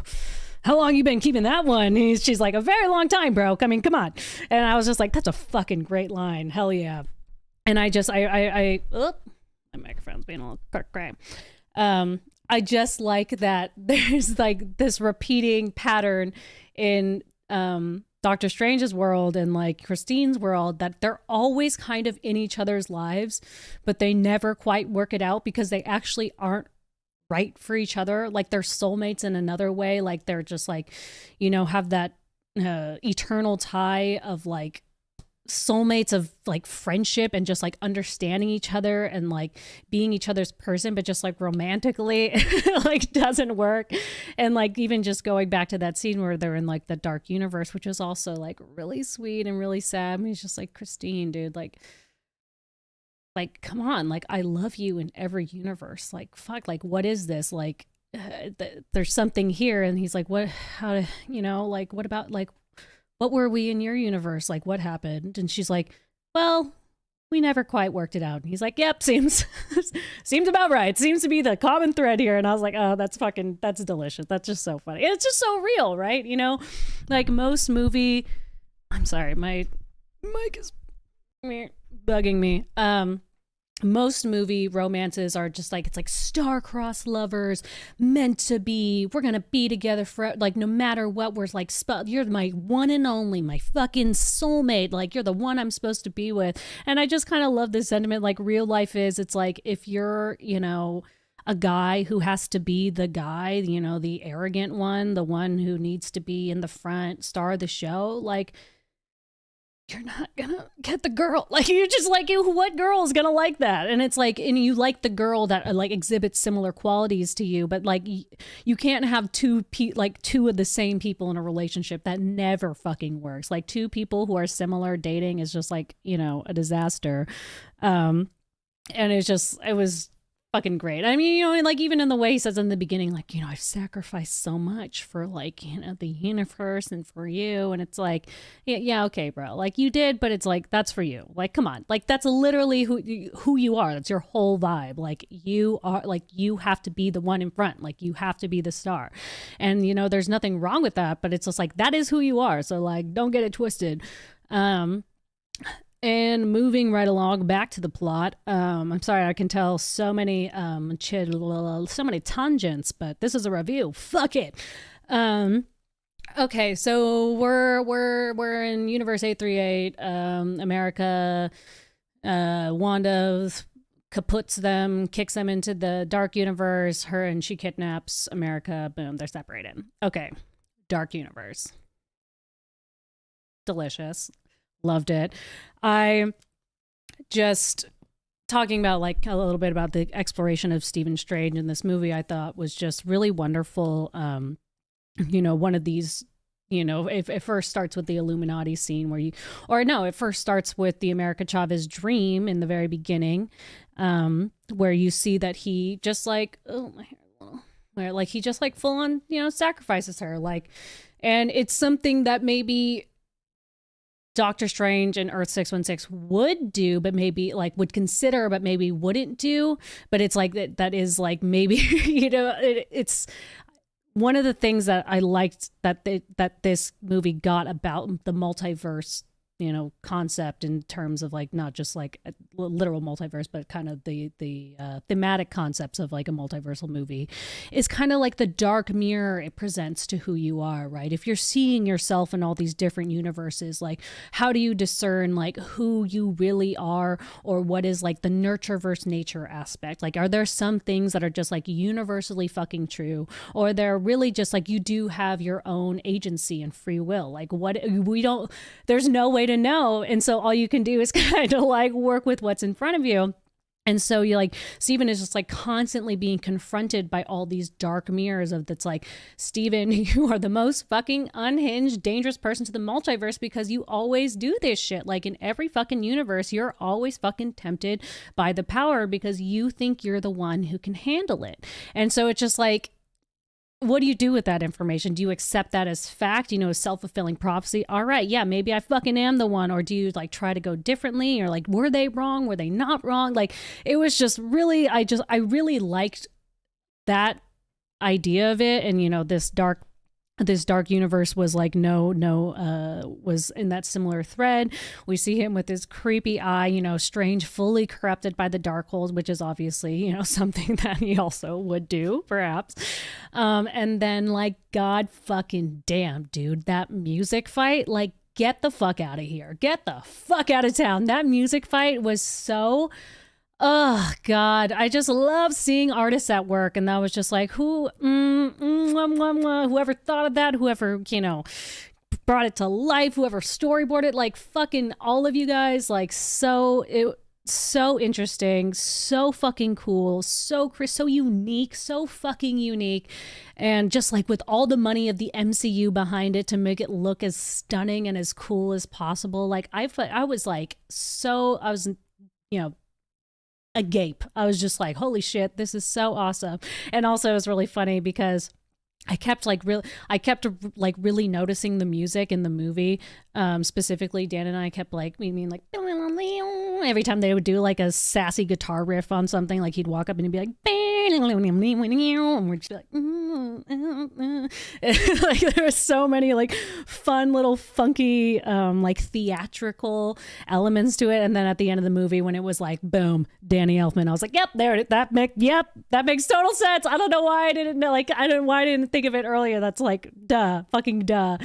how long you been keeping that one? She's like, a very long time, bro. I mean, come on. And I was just like, that's a fucking great line. Hell yeah. And my microphone's being a little cray. I just like that there's like this repeating pattern in Doctor Strange's world and like Christine's world, that they're always kind of in each other's lives, but they never quite work it out because they actually aren't right for each other. Like they're soulmates in another way. Like they're just like, have that eternal tie of like soulmates of like friendship and just like understanding each other and like being each other's person, but just like romantically like doesn't work. And like even just going back to that scene where they're in like the dark universe, which is also like really sweet and really sad. I mean, it's just like, Christine, dude, like come on, like I love you in every universe. Like fuck, like what is this? Like there's something here. And he's like, what, how to, like what about like, what were we in your universe? Like, what happened? And she's like, well, we never quite worked it out. And he's like, yep, seems about right. Seems to be the common thread here. And I was like, oh, that's delicious. That's just so funny. And it's just so real, right? Like most movie, I'm sorry, my mic is bugging me. Most movie romances are just like, it's like star-crossed lovers, meant to be, we're gonna be together for like no matter what. We're like, you're my one and only, my fucking soulmate, like you're the one I'm supposed to be with. And I just kind of love this sentiment. Like real life is, it's like if you're a guy who has to be the guy, the arrogant one, the one who needs to be in the front, star of the show, like you're not gonna get the girl. Like you're just like, what girl is gonna like that? And it's like, and you like the girl that like exhibits similar qualities to you, but like you can't have two of the same people in a relationship. That never fucking works. Like two people who are similar dating is just like, a disaster. And it was fucking great. I mean, like even in the way he says in the beginning, like, I've sacrificed so much for like, the universe and for you. And it's like, yeah, okay, bro. Like you did, but it's like, that's for you. Like, come on. Like that's literally who you are. That's your whole vibe. Like you are, like you have to be the one in front. Like you have to be the star. And, there's nothing wrong with that, but it's just like, that is who you are. So like, don't get it twisted. And moving right along back to the plot, I'm sorry, I can tell so many tangents, but this is a review. Fuck it. Okay, so we're in Universe 838, America. Wanda kaputs them, kicks them into the dark universe. And she kidnaps America. Boom, they're separated. Okay, dark universe. Delicious. Loved it. I just talking about like a little bit about the exploration of Stephen Strange in this movie, I thought was just really wonderful. One of these, if it first starts with the Illuminati scene it first starts with the America Chavez dream in the very beginning, where you see that he just like, where like he just like full on, sacrifices her, like, and it's something that maybe Doctor Strange and Earth 616 would do, but maybe like would consider, but maybe wouldn't do. But it's like that is like maybe, it's one of the things that I liked that this movie got about the multiverse concept in terms of like not just like a literal multiverse, but kind of the thematic concepts of like a multiversal movie, is kind of like the dark mirror it presents to who you are, right? If you're seeing yourself in all these different universes, like how do you discern like who you really are, or what is like the nurture versus nature aspect? Like, are there some things that are just like universally fucking true, or they're really just like you do have your own agency and free will? Like, what we don't, there's no way to know, and so all you can do is kind of like work with what's in front of you. And so you like Steven is just like constantly being confronted by all these dark mirrors of that's like, Steven, you are the most fucking unhinged, dangerous person to the multiverse because you always do this shit. Like in every fucking universe, you're always fucking tempted by the power because you think you're the one who can handle it. And so it's just like, what do you do with that information? Do you accept that as fact, self-fulfilling prophecy? All right, yeah, maybe I fucking am the one. Or do you like try to go differently, or like, were they wrong? Were they not wrong? Like, it was just really, I really liked that idea of it. And, this dark universe was like was in that similar thread. We see him with his creepy eye, Strange, fully corrupted by the dark holes, which is obviously something that he also would do perhaps. And then like, god fucking damn, dude, that music fight, like, get the fuck out of here, get the fuck out of town. That music fight was so, oh God, I just love seeing artists at work. And that was just like, whoever thought of that, whoever, brought it to life, whoever storyboarded, like fucking all of you guys, like so interesting, so fucking cool, so unique, so fucking unique. And just like with all the money of the MCU behind it to make it look as stunning and as cool as possible. Like I was agape. I was just like, holy shit, this is so awesome. And also it was really funny because I kept really noticing the music in the movie. Specifically, Dan and I kept like, every time they would do like a sassy guitar riff on something, like he'd walk up and he'd be like, and we'd just be like, like there were so many like fun little funky, like theatrical elements to it. And then at the end of the movie, when it was like, boom, Danny Elfman, I was like, yep, that makes total sense. I don't know why I didn't know, like, why I didn't think of it earlier. That's like, fucking duh.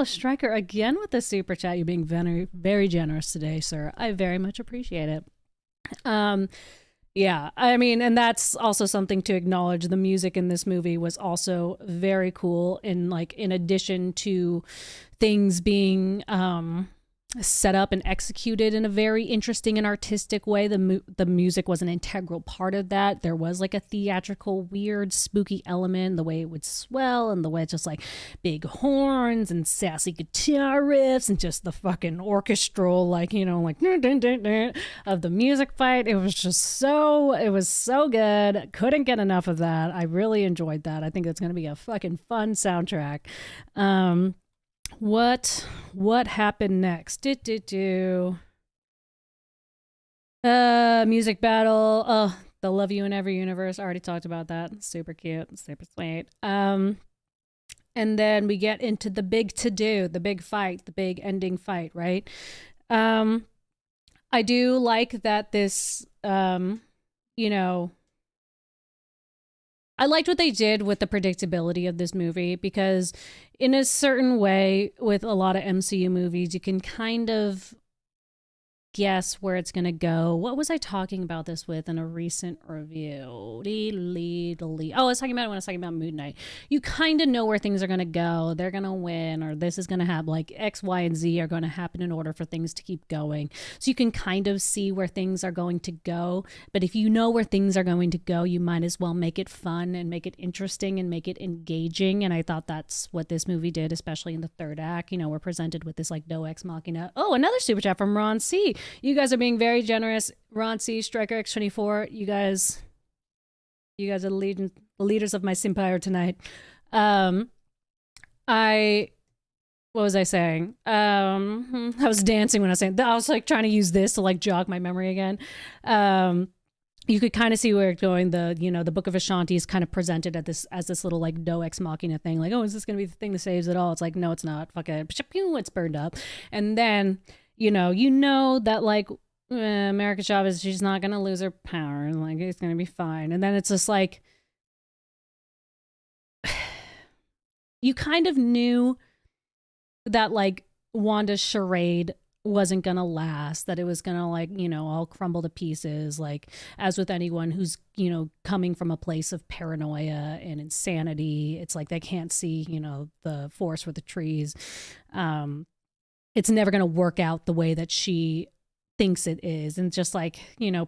Stryker again with the super chat. You're being very, very generous today, sir. I very much appreciate it. Yeah, I mean, and that's also something to acknowledge. The music in this movie was also very cool, in addition to things being set up and executed in a very interesting and artistic way. The music was an integral part of that. There was like a theatrical, weird, spooky element, the way it would swell and the way it's just like big horns and sassy guitar riffs and just the fucking orchestral, like, of the music fight. It was so good. Couldn't get enough of that. I really enjoyed that. I think it's going to be a fucking fun soundtrack. What happened next? Music battle. Oh, they'll love you in every universe. I already talked about that. Super cute, super sweet. And then we get into the big to-do, the big fight, the big ending fight, right? I do like that this, I liked what they did with the predictability of this movie, because in a certain way, with a lot of MCU movies, you can kind of guess where it's going to go. What was I talking about this with in a recent review? Oh, I was talking about it when I was talking about Moon Knight. You kind of know where things are going to go. They're going to win, or this is going to have like X, Y, and Z are going to happen in order for things to keep going. So you can kind of see where things are going to go. But if you know where things are going to go, you might as well make it fun and make it interesting and make it engaging. And I thought that's what this movie did, especially in the third act. We're presented with this like Deus Ex Machina. Oh, another super chat from Ron C. You guys are being very generous. Ron C, Striker X24. You guys are the leaders of my Simpire tonight. What was I saying? I was dancing when I was saying that. I was like trying to use this to like jog my memory again. you could kind of see where it's going. The Book of Ashanti is kind of presented at this as this little like no ex machina thing, like, oh, is this gonna be the thing that saves it all? It's like, no, it's not. Fuck it, it's burned up. And then that like America Chavez, she's not gonna lose her power, and like it's gonna be fine. And then it's just like you kind of knew that like Wanda's charade wasn't gonna last, that it was gonna like all crumble to pieces, like as with anyone who's coming from a place of paranoia and insanity. It's like they can't see the forest for the trees. It's never gonna work out the way that she thinks it is. And just like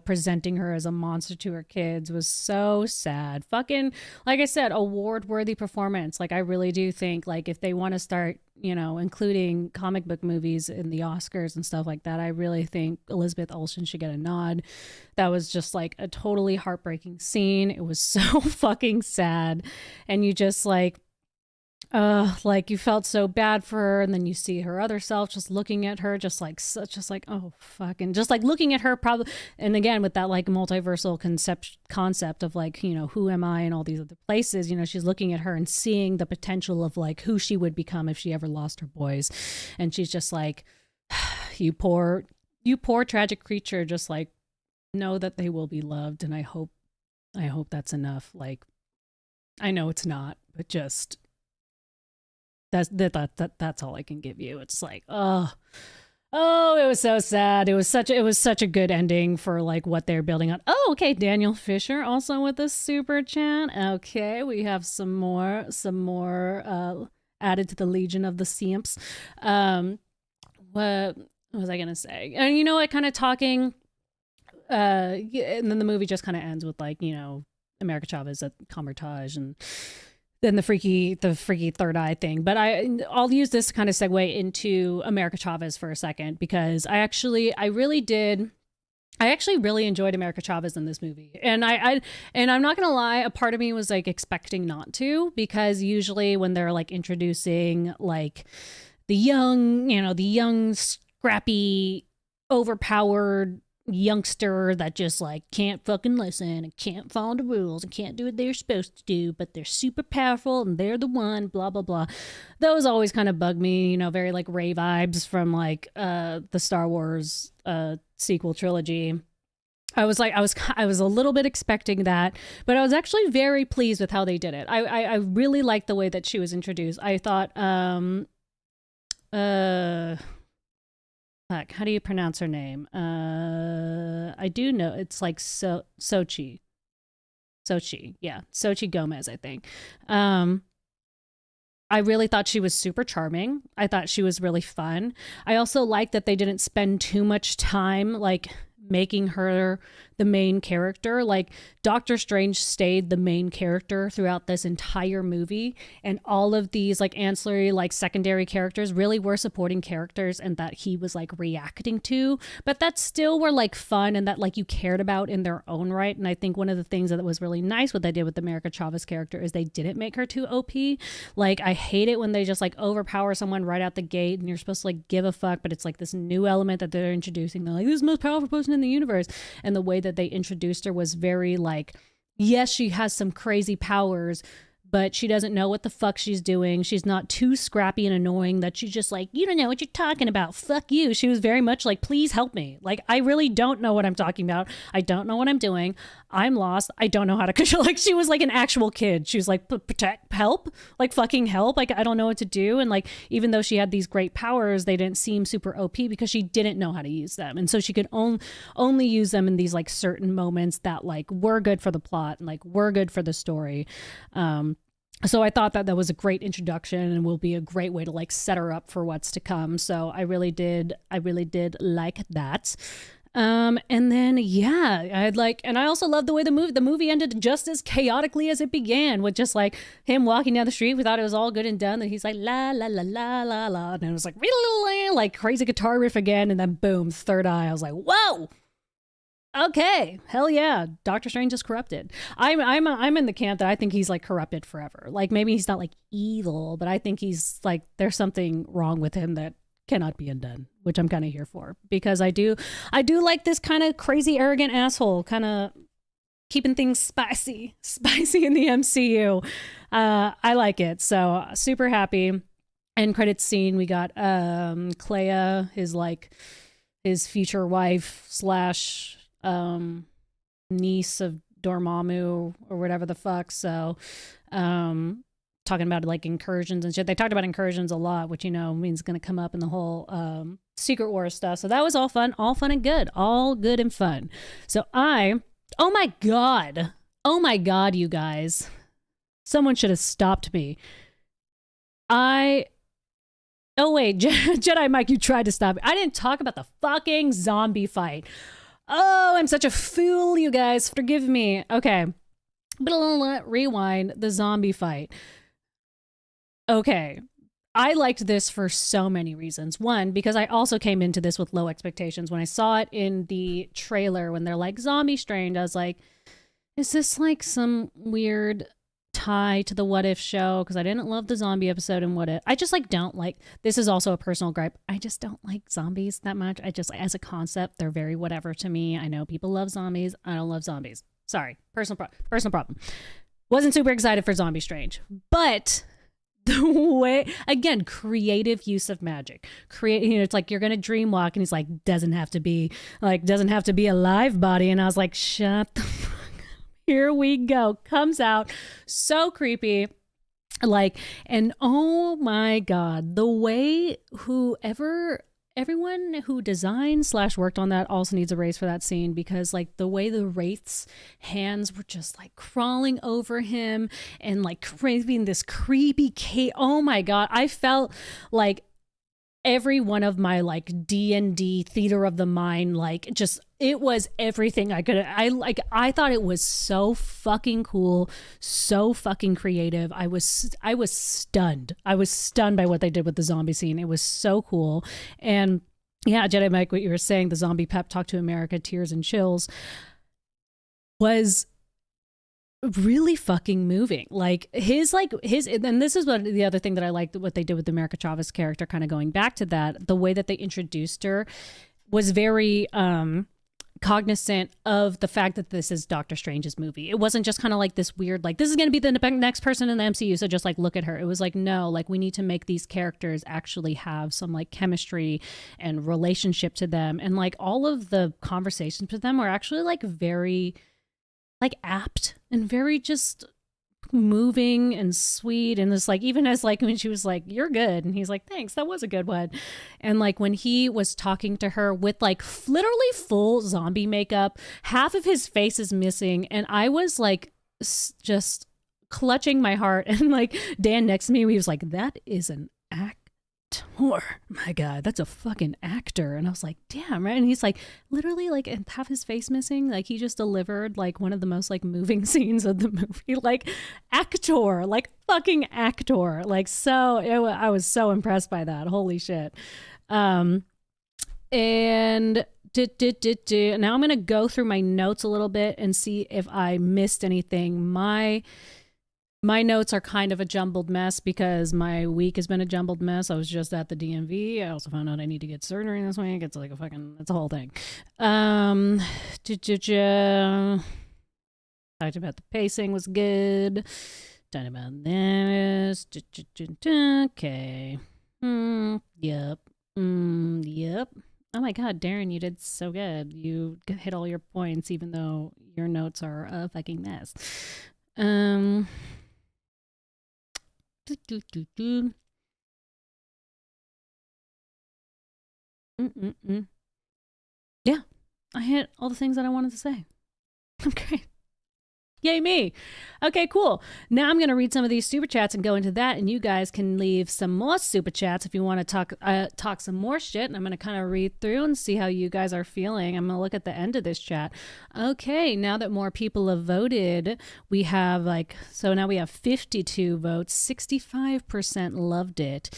presenting her as a monster to her kids was so sad. Fucking, like I said, award worthy performance. Like I really do think like if they want to start including comic book movies in the Oscars and stuff like that, I really think Elizabeth Olsen should get a nod. That was just like a totally heartbreaking scene. It was so fucking sad. And you just like you felt so bad for her, and then you see her other self just looking at her, just like oh fucking, just like looking at her probably, and again with that like multiversal concept of like who am I in all these other places. She's looking at her and seeing the potential of like who she would become if she ever lost her boys, and she's just like, you poor tragic creature, just like know that they will be loved, and I hope that's enough. Like I know it's not, but just that's all I can give you. It's like, oh, it was so sad. It was such a good ending for like what they're building on. Oh, okay, Daniel Fisher also with a super chat. Okay, we have some more added to the Legion of the Simps. What was I gonna say? And what, kind of talking. And then the movie just kind of ends with like America Chavez at Comertage, and then the freaky third eye thing. But I'll use this to kind of segue into America Chavez for a second, because I actually really enjoyed America Chavez in this movie. And I'm not gonna lie, a part of me was like expecting not to, because usually when they're like introducing like the young scrappy overpowered youngster that just like can't fucking listen and can't follow the rules and can't do what they're supposed to do, but they're super powerful and they're the one, blah blah blah. Those always kind of bug me, very like Rey vibes from like the Star Wars sequel trilogy. I was a little bit expecting that, but I was actually very pleased with how they did it. I really liked the way that she was introduced. I thought how do you pronounce her name? I do know it's like Sochi, yeah, Sochi Gomez, I think. I really thought she was super charming. I thought she was really fun. I also liked that they didn't spend too much time like making her the main character. Like Doctor Strange stayed the main character throughout this entire movie, and all of these like ancillary like secondary characters really were supporting characters and that he was like reacting to, but that still were like fun and that like you cared about in their own right. And I think one of the things that was really nice what they did with the America Chavez character is they didn't make her too OP. Like I hate it when they just like overpower someone right out the gate and you're supposed to like give a fuck, but it's like this new element that they're introducing. They're like, this is the most powerful person in the universe, and the way that they introduced her was very like, yes, she has some crazy powers, but she doesn't know what the fuck she's doing. She's not too scrappy and annoying that she's just like, you don't know what you're talking about, fuck you. She was very much like, please help me. Like, I really don't know what I'm talking about. I don't know what I'm doing. I'm lost. I don't know how to control. Like, she was like an actual kid. She was like, protect, help, like fucking help. Like, I don't know what to do. And like, even though she had these great powers, they didn't seem super OP because she didn't know how to use them. And so she could only use them in these like certain moments that like were good for the plot and like were good for the story. So I thought that was a great introduction and will be a great way to like set her up for what's to come. So I really did like that. And then yeah, and I also love the way the movie ended just as chaotically as it began, with just like him walking down the street. We thought it was all good and done, and he's like la la la la la la, and it was like crazy guitar riff again, and then boom, third eye. I was like, whoa. Okay, hell yeah, Doctor Strange is corrupted. I'm in the camp that I think he's like corrupted forever. Like maybe he's not like evil, but I think he's like there's something wrong with him that cannot be undone, which I'm kind of here for, because I do like this kind of crazy arrogant asshole kind of keeping things spicy in the MCU. I like it. So super happy. End credits scene, we got Clea, his future wife slash niece of Dormammu or whatever the fuck. So talking about like incursions and shit. They talked about incursions a lot, which means going to come up in the whole Secret Wars stuff. So that was all fun and good, all good and fun. So oh my god, you guys, someone should have stopped me. Oh wait, Jedi Mike, you tried to stop me. I didn't talk about the fucking zombie fight. Oh, I'm such a fool, you guys. Forgive me. Okay. But rewind the zombie fight. Okay. I liked this for so many reasons. One, because I also came into this with low expectations. When I saw it in the trailer, when they're like zombie strained, I was like, is this like some weird tie to the What If show? Because I didn't love the zombie episode in What If. I just like don't like, this is also a personal gripe, I just don't like zombies that much. I just, as a concept, they're very whatever to me. I know people love zombies. I don't love zombies. Sorry, personal problem. Wasn't super excited for Zombie Strange, but the way, again, creative use of magic. It's like you're gonna dream walk, and he's like, doesn't have to be a live body, and I was like, shut the fuck up. Here we go. Comes out so creepy, like, and oh my god, the way everyone who designed / worked on that also needs a raise for that scene, because like the way the wraith's hands were just like crawling over him and like craving this creepy oh my god, I felt like every one of my like D&D theater of the mind, like just, it was everything I thought it was so fucking cool, so fucking creative. I was stunned by what they did with the zombie scene. It was so cool. And yeah, Jedi Mike, what you were saying, the zombie pep talk to America, tears and chills, was really fucking moving. Like his and this is what the other thing that I liked, what they did with the America Chavez character, kind of going back to that, the way that they introduced her was very cognizant of the fact that this is Doctor Strange's movie. It wasn't just kind of like this weird, like, this is going to be the next person in the MCU, so just like look at her. It was like, no, like we need to make these characters actually have some like chemistry and relationship to them, and like all of the conversations with them were actually like very like apt and very just moving and sweet. And it's like, even as like when she was like, you're good, and he's like, thanks, that was a good one. And like when he was talking to her with like literally full zombie makeup, half of his face is missing, and I was like just clutching my heart. And like Dan next to me, he was like, that is an actor, my god, that's a fucking actor. And I was like, damn, right? And he's like, literally like half his face missing, like he just delivered like one of the most like moving scenes of the movie. Like actor, like fucking actor, like so I was so impressed by that. Holy shit. And now I'm gonna go through my notes a little bit and see if I missed anything. My notes are kind of a jumbled mess because my week has been a jumbled mess. I was just at the DMV. I also found out I need to get surgery this week. It's like it's a whole thing. Talked about the pacing was good. Talked about this. Okay. Yep. Yep. Oh my god, Daryn, you did so good. You hit all your points, even though your notes are a fucking mess. Yeah, I hit all the things that I wanted to say. Okay. Yay me. Okay, cool. Now I'm going to read some of these super chats and go into that, and you guys can leave some more super chats if you want to talk some more shit, and I'm going to kind of read through and see how you guys are feeling. I'm going to look at the end of this chat. Okay, now that more people have voted, we have now we have 52 votes. 65% loved it.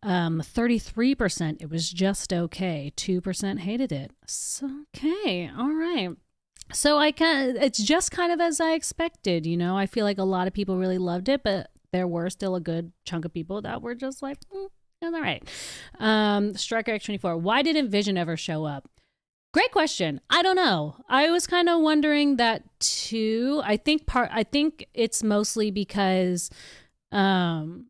33% it was just okay. 2% hated it. So, okay, all right. So it's just kind of as I expected, I feel like a lot of people really loved it, but there were still a good chunk of people that were just like, all right. Striker X24, why didn't Vision ever show up? Great question. I don't know. I was kind of wondering that too. I think it's mostly because um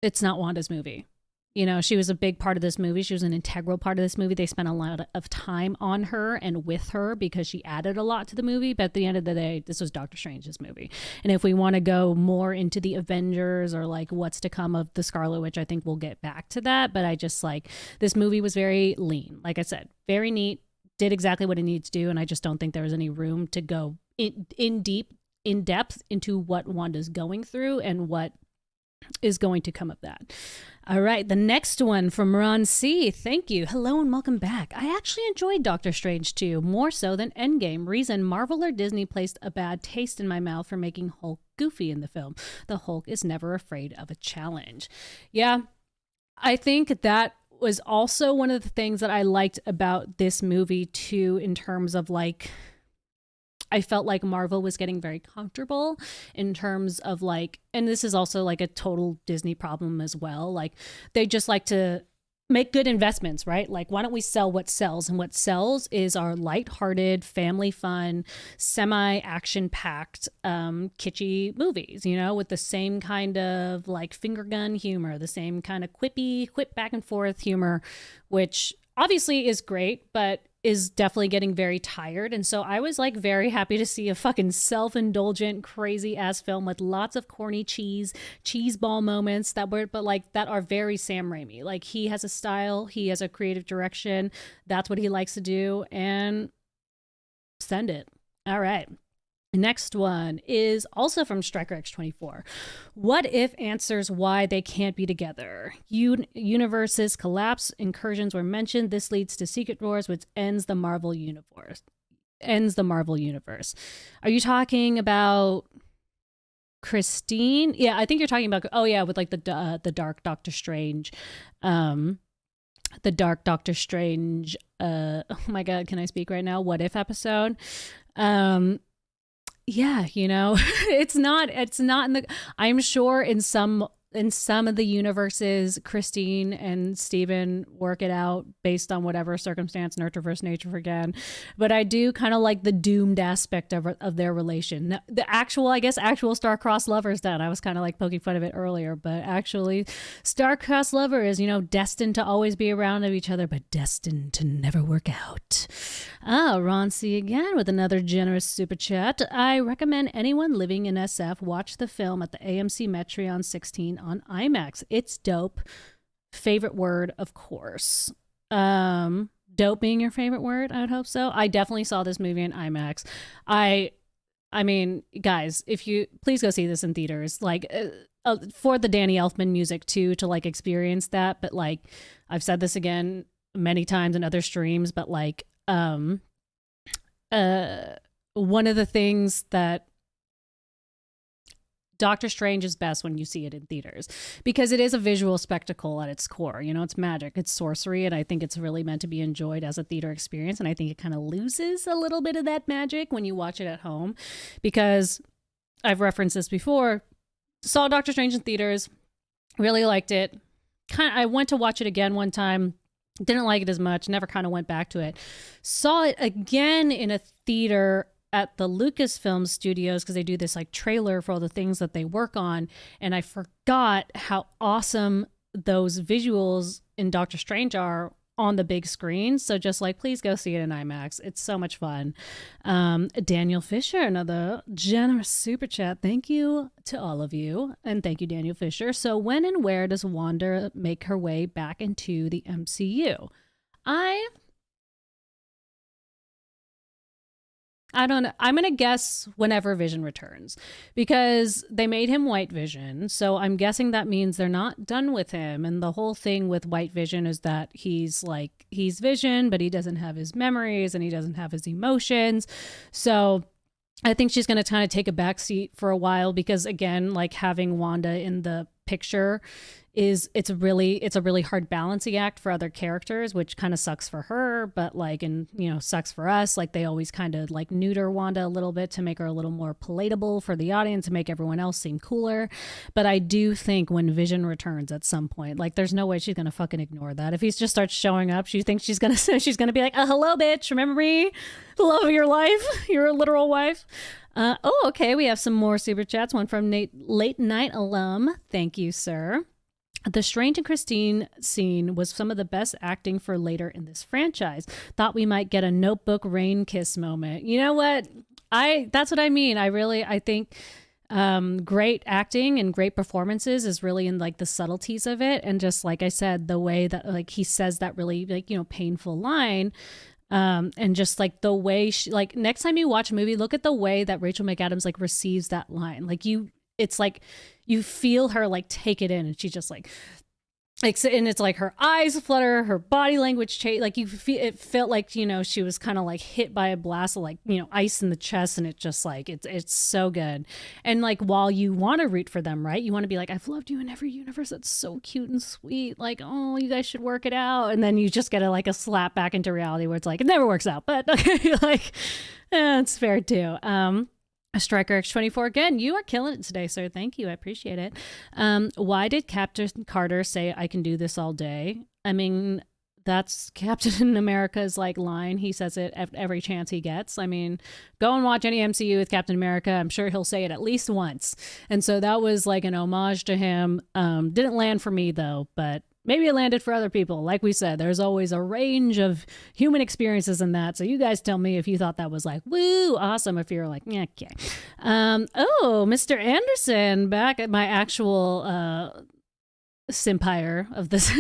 it's not Wanda's movie. You know, she was a big part of this movie. She was an integral part of this movie. They spent a lot of time on her and with her because she added a lot to the movie. But at the end of the day, this was Doctor Strange's movie. And if we want to go more into the Avengers or like what's to come of the Scarlet Witch, I think we'll get back to that. But I just like this movie was very lean. Like I said, very neat, did exactly what it needs to do. And I just don't think there was any room to go in depth into what Wanda's going through and what is going to come of that. All right, the next one from Ron C. Thank you. Hello and welcome back. I actually enjoyed Doctor Strange 2, more so than Endgame. Reason, Marvel or Disney placed a bad taste in my mouth for making Hulk goofy in the film. The Hulk is never afraid of a challenge. Yeah, I think that was also one of the things that I liked about this movie too, in terms of like, I felt like Marvel was getting very comfortable in terms of like, and this is also like a total Disney problem as well. Like they just like to make good investments, right? Like, why don't we sell what sells? And what sells is our lighthearted, family fun, semi-action packed, kitschy movies, you know, with the same kind of like finger gun humor, the same kind of quip back and forth humor, which obviously is great, but is definitely getting very tired. And so I was like very happy to see a fucking self-indulgent, crazy ass film with lots of corny cheese ball moments that were, but like that are very Sam Raimi. Like he has a style, he has a creative direction. That's what he likes to do, and send it. All right. Next one is also from Striker X24. What if answers why they can't be together? Universes collapse, incursions were mentioned. This leads to Secret Wars, which ends the Marvel universe. Are you talking about Christine? Yeah, I think you're talking about. Oh yeah, with like the Dark Doctor Strange, the Dark Doctor Strange. Oh my God, can I speak right now? What if episode? Yeah, you know, it's not in the, I'm sure in some of the universes, Christine and Steven work it out based on whatever circumstance, nurture versus nature again. But I do kind of like the doomed aspect of their relation. The actual star-crossed lovers that I was kind of like poking fun of it earlier, but actually star-crossed lover is, you know, destined to always be around of each other, but destined to never work out. Ron C again with another generous super chat. I recommend anyone living in SF watch the film at the AMC Metreon 16 on IMAX. It's dope. Favorite word, of course. Dope being your favorite word, I would hope so. I definitely saw this movie in IMAX. I mean, guys, if you please go see this in theaters, like for the Danny Elfman music too, to like experience that. But like, I've said this again many times in other streams, but like, one of the things that Doctor Strange is best when you see it in theaters, because it is a visual spectacle at its core. You know, it's magic, it's sorcery, and I think it's really meant to be enjoyed as a theater experience. And I think it kind of loses a little bit of that magic when you watch it at home, because I've referenced this before. Saw Doctor Strange in theaters, really liked it. I went to watch it again one time. Didn't like it as much, never kind of went back to it. Saw it again in a theater at the Lucasfilm Studios because they do this like trailer for all the things that they work on. And I forgot how awesome those visuals in Doctor Strange are on the big screen. So just like, please go see it in IMAX. It's so much fun. Daniel Fisher, another generous super chat. Thank you to all of you. And thank you, Daniel Fisher. So when and where does Wanda make her way back into the MCU? I don't know. I'm going to guess whenever Vision returns, because they made him White Vision. So I'm guessing that means they're not done with him. And the whole thing with White Vision is that he's Vision, but he doesn't have his memories and he doesn't have his emotions. So I think she's going to kind of take a backseat for a while, because again, like having Wanda in the picture it's a really hard balancing act for other characters, which kind of sucks for her, but like, and sucks for us. Like they always kind of like neuter Wanda a little bit to make her a little more palatable for the audience and make everyone else seem cooler. But I do think when Vision returns at some point, like there's no way she's gonna fucking ignore that. If he just starts showing up, she thinks she's gonna be like, hello bitch, remember me, the love of your life, your literal wife. Okay, we have some more super chats. One from Nate, late night alum. Thank you, sir. The Strange and Christine scene was some of the best acting for later in this franchise. Thought we might get a Notebook rain kiss moment. You know what? That's what I mean. I think great acting and great performances is really in like the subtleties of it. And just like I said, the way that like he says that really like, painful line. And just like the way she, like next time you watch a movie, look at the way that Rachel McAdams like receives that line. Like it's like you feel her like take it in, and she's just like, and it's like her eyes flutter, her body language change. Like it felt like she was kind of like hit by a blast of like ice in the chest, and it just like it's so good. And like while you want to root for them, right? You want to be like, I've loved you in every universe. That's so cute and sweet. Like, oh, you guys should work it out. And then you just get a slap back into reality where it's like it never works out. But okay, like it's fair too. Striker X24, again, you are killing it today, sir. Thank you. I appreciate it. Why did Captain Carter say, I can do this all day? I mean, that's Captain America's like line. He says it at every chance he gets. I mean, go and watch any MCU with Captain America. I'm sure he'll say it at least once. And so that was like an homage to him. Didn't land for me though, but maybe it landed for other people. Like we said, there's always a range of human experiences in that. So you guys tell me if you thought that was like, woo, awesome. If you're like, yeah, okay. Mr. Anderson, back at my actual Simpire of this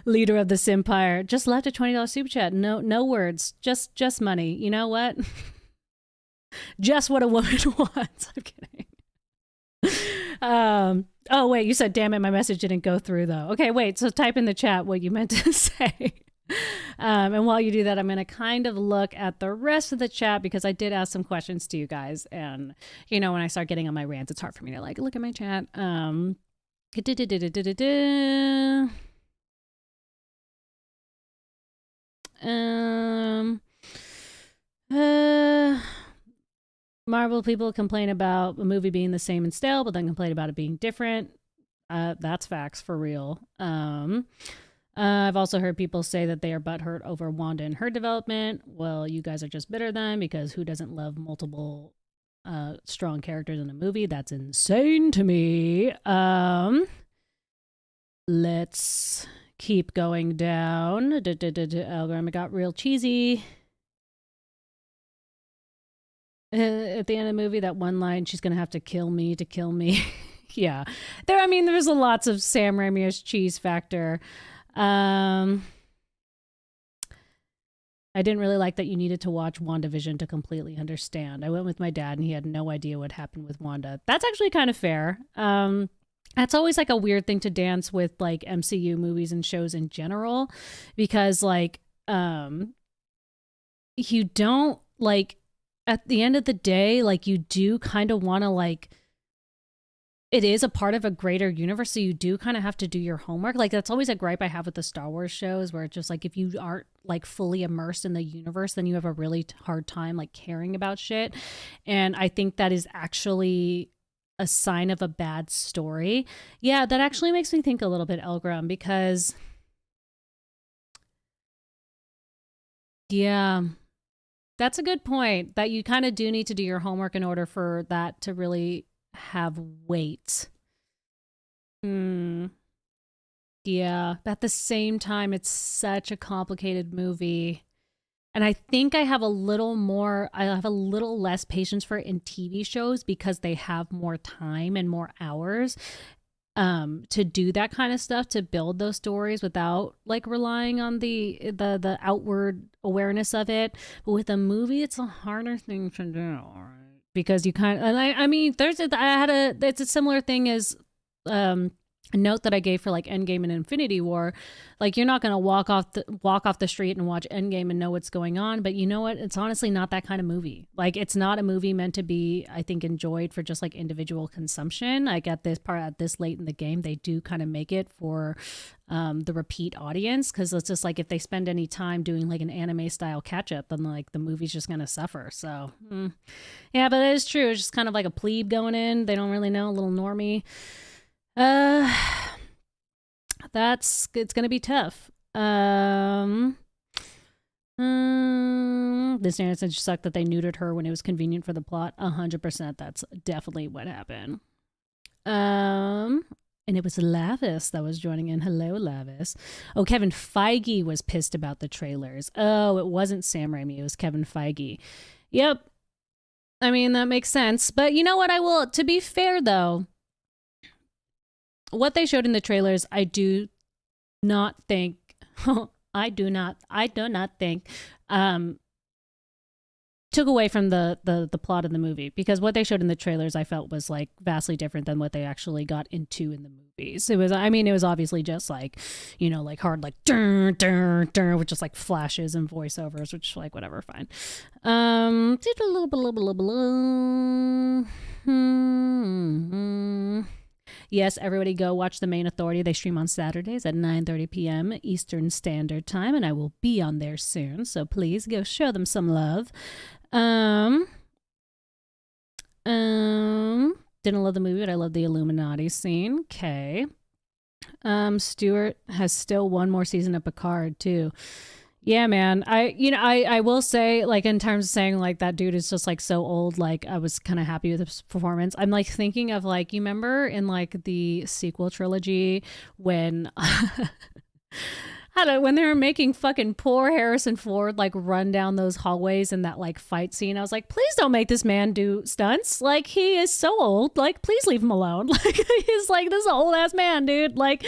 leader of the Simpire, just left a $20 super chat. No words, just money. You know what? Just what a woman wants. I'm kidding. Oh, wait, you said, damn it, my message didn't go through, though. Okay, wait, so type in the chat what you meant to say. And while you do that, I'm going to kind of look at the rest of the chat because I did ask some questions to you guys. And, when I start getting on my rants, it's hard for me to, like, look at my chat. Marvel people complain about a movie being the same in style, but then complain about it being different. That's facts for real. I've also heard people say that they are butthurt over Wanda and her development. Well, you guys are just bitter then, because who doesn't love multiple strong characters in a movie? That's insane to me. Let's keep going down. Algorithm got real cheesy. At the end of the movie, that one line, she's gonna have to kill me to kill me. Yeah, there's lots of Sam Raimi's cheese factor. I didn't really like that you needed to watch WandaVision to completely understand. I went with my dad and he had no idea what happened with Wanda. That's actually kind of fair. That's always like a weird thing to dance with, like MCU movies and shows in general, because like you don't like, at the end of the day, like you do kind of want to like, it is a part of a greater universe, so you do kind of have to do your homework. Like that's always a gripe I have with the Star Wars shows, where it's just like if you aren't like fully immersed in the universe, then you have a really hard time like caring about shit. And I think that is actually a sign of a bad story. Yeah, that actually makes me think a little bit, Elgram, because yeah, that's a good point, that you kind of do need to do your homework in order for that to really have weight. Yeah, at the same time, it's such a complicated movie. And I think I have a little less patience for it in TV shows because they have more time and more hours to do that kind of stuff, to build those stories without like relying on the outward awareness of it. But with a movie, it's a harder thing to do, right? Because you kind of, and I mean, it's a similar thing as note that I gave for like Endgame and Infinity War, like you're not gonna walk off the street and watch Endgame and know what's going on. But you know what? It's honestly not that kind of movie. Like it's not a movie meant to be, I think, enjoyed for just like individual consumption. Like at this part, at this late in the game, they do kind of make it for the repeat audience, because it's just like if they spend any time doing like an anime style catch up, then like the movie's just gonna suffer. So yeah, but it is true. It's just kind of like a plebe going in. They don't really know, a little normie. Uh, it's gonna be tough. This Anderson just sucked that they neutered her when it was convenient for the plot. 100%. That's definitely what happened. And it was Lavis that was joining in. Hello, Lavis. Oh, Kevin Feige was pissed about the trailers. Oh, it wasn't Sam Raimi. It was Kevin Feige. Yep. I mean, that makes sense. But you know what? I will, to be fair though, what they showed in the trailers, I do not think I do not think took away from the plot of the movie, because what they showed in the trailers I felt was like vastly different than what they actually got into in the movies. It was, I mean, it was obviously just like, you know, like hard like dun, dun, dun, with just like flashes and voiceovers, which like whatever, fine. Yes, everybody go watch The Main Authority. They stream on Saturdays at 9:30 p.m. Eastern Standard Time, and I will be on there soon. So please go show them some love. Didn't love the movie, but I love the Illuminati scene. Okay. Stewart has still one more season of Picard too. Yeah, man. I will say, like, in terms of saying like that dude is just like so old, like I was kind of happy with his performance. I'm like thinking of like, you remember in like the sequel trilogy when I don't know, when they were making fucking poor Harrison Ford like run down those hallways in that like fight scene, I was like, please don't make this man do stunts. Like he is so old. Like please leave him alone. Like he's like, this is an old ass man, dude. Like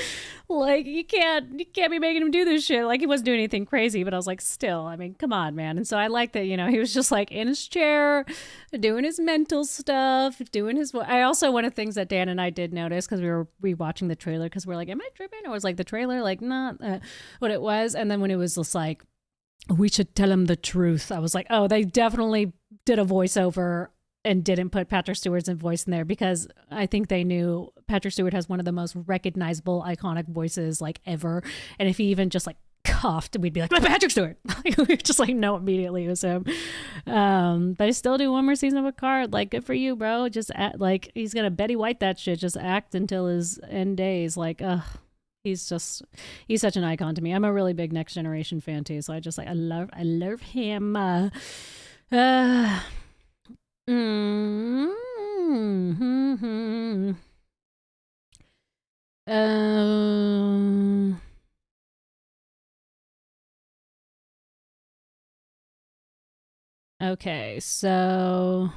you can't be making him do this shit. Like he wasn't doing anything crazy, but I was like, still, I mean, come on, man. And so I like that, you know, he was just like in his chair, doing his mental stuff, doing his. I also, one of the things that Dan and I did notice, because we were rewatching the trailer, because we're like, am I tripping? Or was like the trailer like not what it was? And then when it was just like, we should tell him the truth, I was like, oh, they definitely did a voiceover and didn't put Patrick Stewart's voice in there, because I think they knew Patrick Stewart has one of the most recognizable, iconic voices like ever. And if he even just like coughed, we'd be like, Patrick Stewart. We just like know immediately it was him. But I still do one more season of Picard. Like, good for you, bro. Just act, like he's gonna Betty White that shit. Just act until his end days. Like, he's such an icon to me. I'm a really big Next Generation fan too, so I just like I love him. Okay, so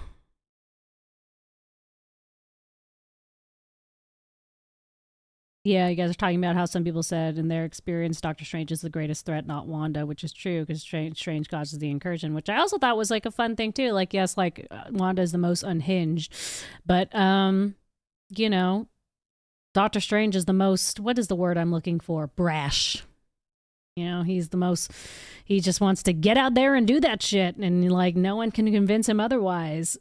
yeah, you guys are talking about how some people said in their experience Doctor Strange is the greatest threat, not Wanda, which is true, because Strange causes the incursion, which I also thought was like a fun thing too. Like, yes, like Wanda is the most unhinged, but you know, Doctor Strange is the most, what is the word I'm looking for? Brash. You know, he's the most, he just wants to get out there and do that shit, and like no one can convince him otherwise.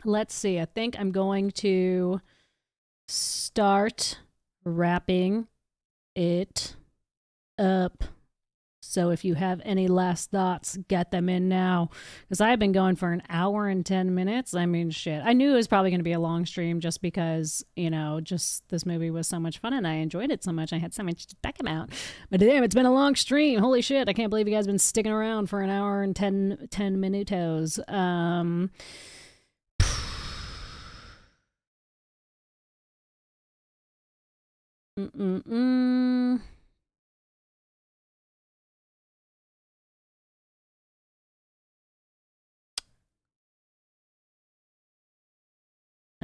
Let's see. I think I'm going to start wrapping it up. So if you have any last thoughts, get them in now, because I've been going for an hour and 10 minutes. I mean, shit. I knew it was probably going to be a long stream just because, you know, just this movie was so much fun and I enjoyed it so much. I had so much to talk about. But damn, it's been a long stream. Holy shit. I can't believe you guys been sticking around for an hour and 10 minutos.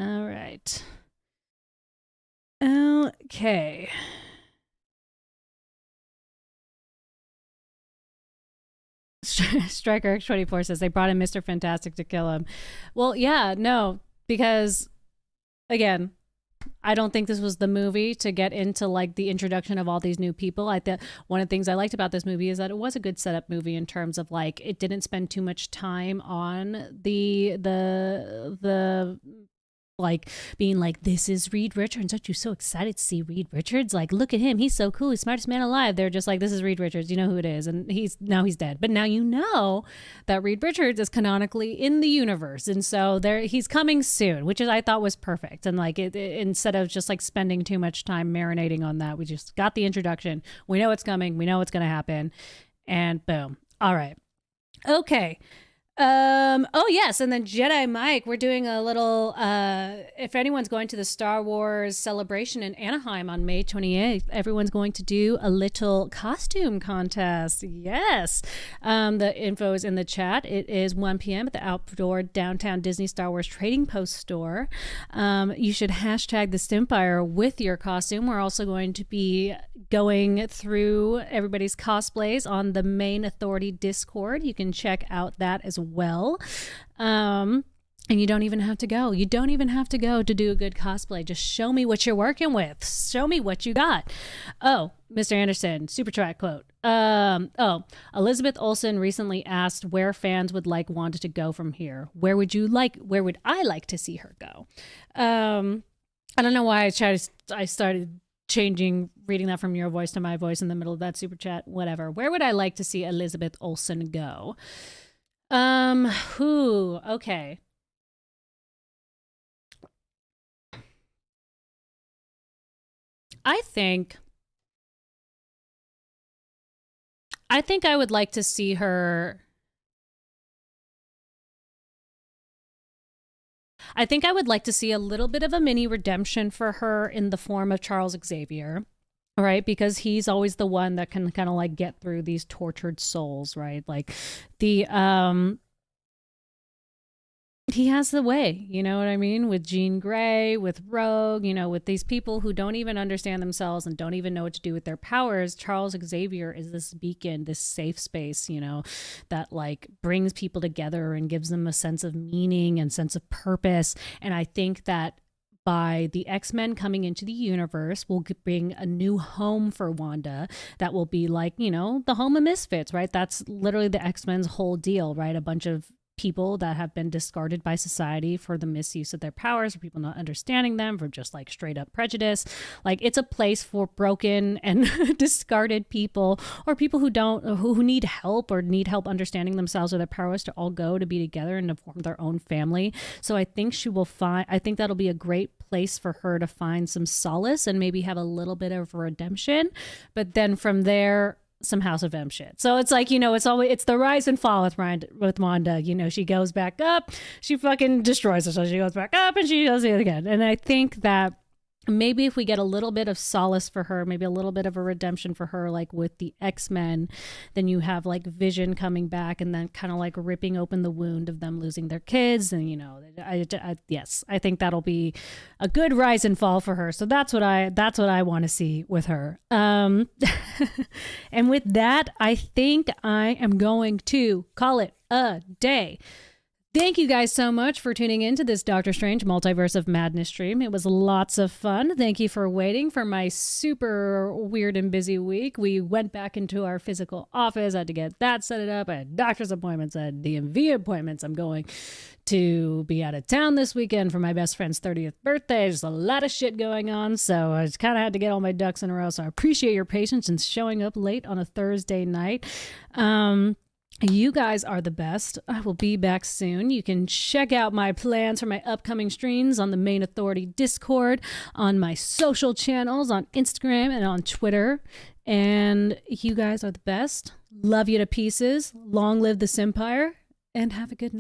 All right. Okay. Striker X24 says they brought in Mr. Fantastic to kill him. Well, yeah, no, because again, I don't think this was the movie to get into like the introduction of all these new people. I thought one of the things I liked about this movie is that it was a good setup movie in terms of like it didn't spend too much time on the like being like, this is Reed Richards. Aren't you so excited to see Reed Richards? Like, look at him. He's so cool. He's smartest man alive. They're just like, this is Reed Richards. You know who it is. And he's dead. But now you know that Reed Richards is canonically in the universe. And so he's coming soon, which I thought was perfect. And like instead of just like spending too much time marinating on that, we just got the introduction. We know it's coming. We know what's going to happen. And boom. All right. Okay. Oh yes, and then Jedi Mike, we're doing a little if anyone's going to the Star Wars celebration in Anaheim on May 28th, everyone's going to do a little costume contest. Yes. The info is in the chat. It is 1 p.m. at the outdoor downtown Disney Star Wars Trading Post store. You should hashtag the Stimpire with your costume. We're also going to be going through everybody's cosplays on the Main Authority Discord. You can check out that as well. And you don't even have to go. You don't even have to go to do a good cosplay. Just show me what you're working with. Show me what you got. Oh, Mr. Anderson, super chat quote. Elizabeth Olsen recently asked where fans would like Wanda to go from here. Where would I like to see her go? I don't know why I started reading that from your voice to my voice in the middle of that super chat. Whatever. Where would I like to see Elizabeth Olsen go? Okay. I think I would like to see her. I think I would like to see a little bit of a mini redemption for her in the form of Charles Xavier. Right, because he's always the one that can kind of like get through these tortured souls, right? Like he has the way, you know what I mean? With Jean Grey, with Rogue, you know, with these people who don't even understand themselves and don't even know what to do with their powers. Charles Xavier is this beacon, this safe space, you know, that like brings people together and gives them a sense of meaning and sense of purpose. And I think that by the X-Men coming into the universe will bring a new home for Wanda that will be like, you know, the home of misfits, right? That's literally the X-Men's whole deal, right? A bunch of people that have been discarded by society for the misuse of their powers, for people not understanding them, for just like straight up prejudice. Like it's a place for broken and discarded people, or people who need help or need help understanding themselves or their powers, to all go to be together and to form their own family. So I think I think that'll be a great place for her to find some solace and maybe have a little bit of redemption. But then from there, some House of M shit. So it's like, you know, it's the rise and fall with Wanda. You know, she goes back up, she fucking destroys herself. She goes back up and she does it again. And I think that maybe if we get a little bit of solace for her, maybe a little bit of a redemption for her, like with the X-Men, then you have like Vision coming back and then kind of like ripping open the wound of them losing their kids. And, you know, yes, I think that'll be a good rise and fall for her. So that's what I want to see with her. And with that, I think I am going to call it a day. Thank you guys so much for tuning in to this Doctor Strange Multiverse of Madness stream. It was lots of fun. Thank you for waiting for my super weird and busy week. We went back into our physical office. I had to get that set up. I had doctor's appointments. I had DMV appointments. I'm going to be out of town this weekend for my best friend's 30th birthday. There's a lot of shit going on, so I just kind of had to get all my ducks in a row. So I appreciate your patience in showing up late on a Thursday night. You guys are the best. I will be back soon. You can check out my plans for my upcoming streams on the Main Authority Discord, on my social channels, on Instagram and on Twitter. And you guys are the best. Love you to pieces. Long live the Simpire, and have a good night.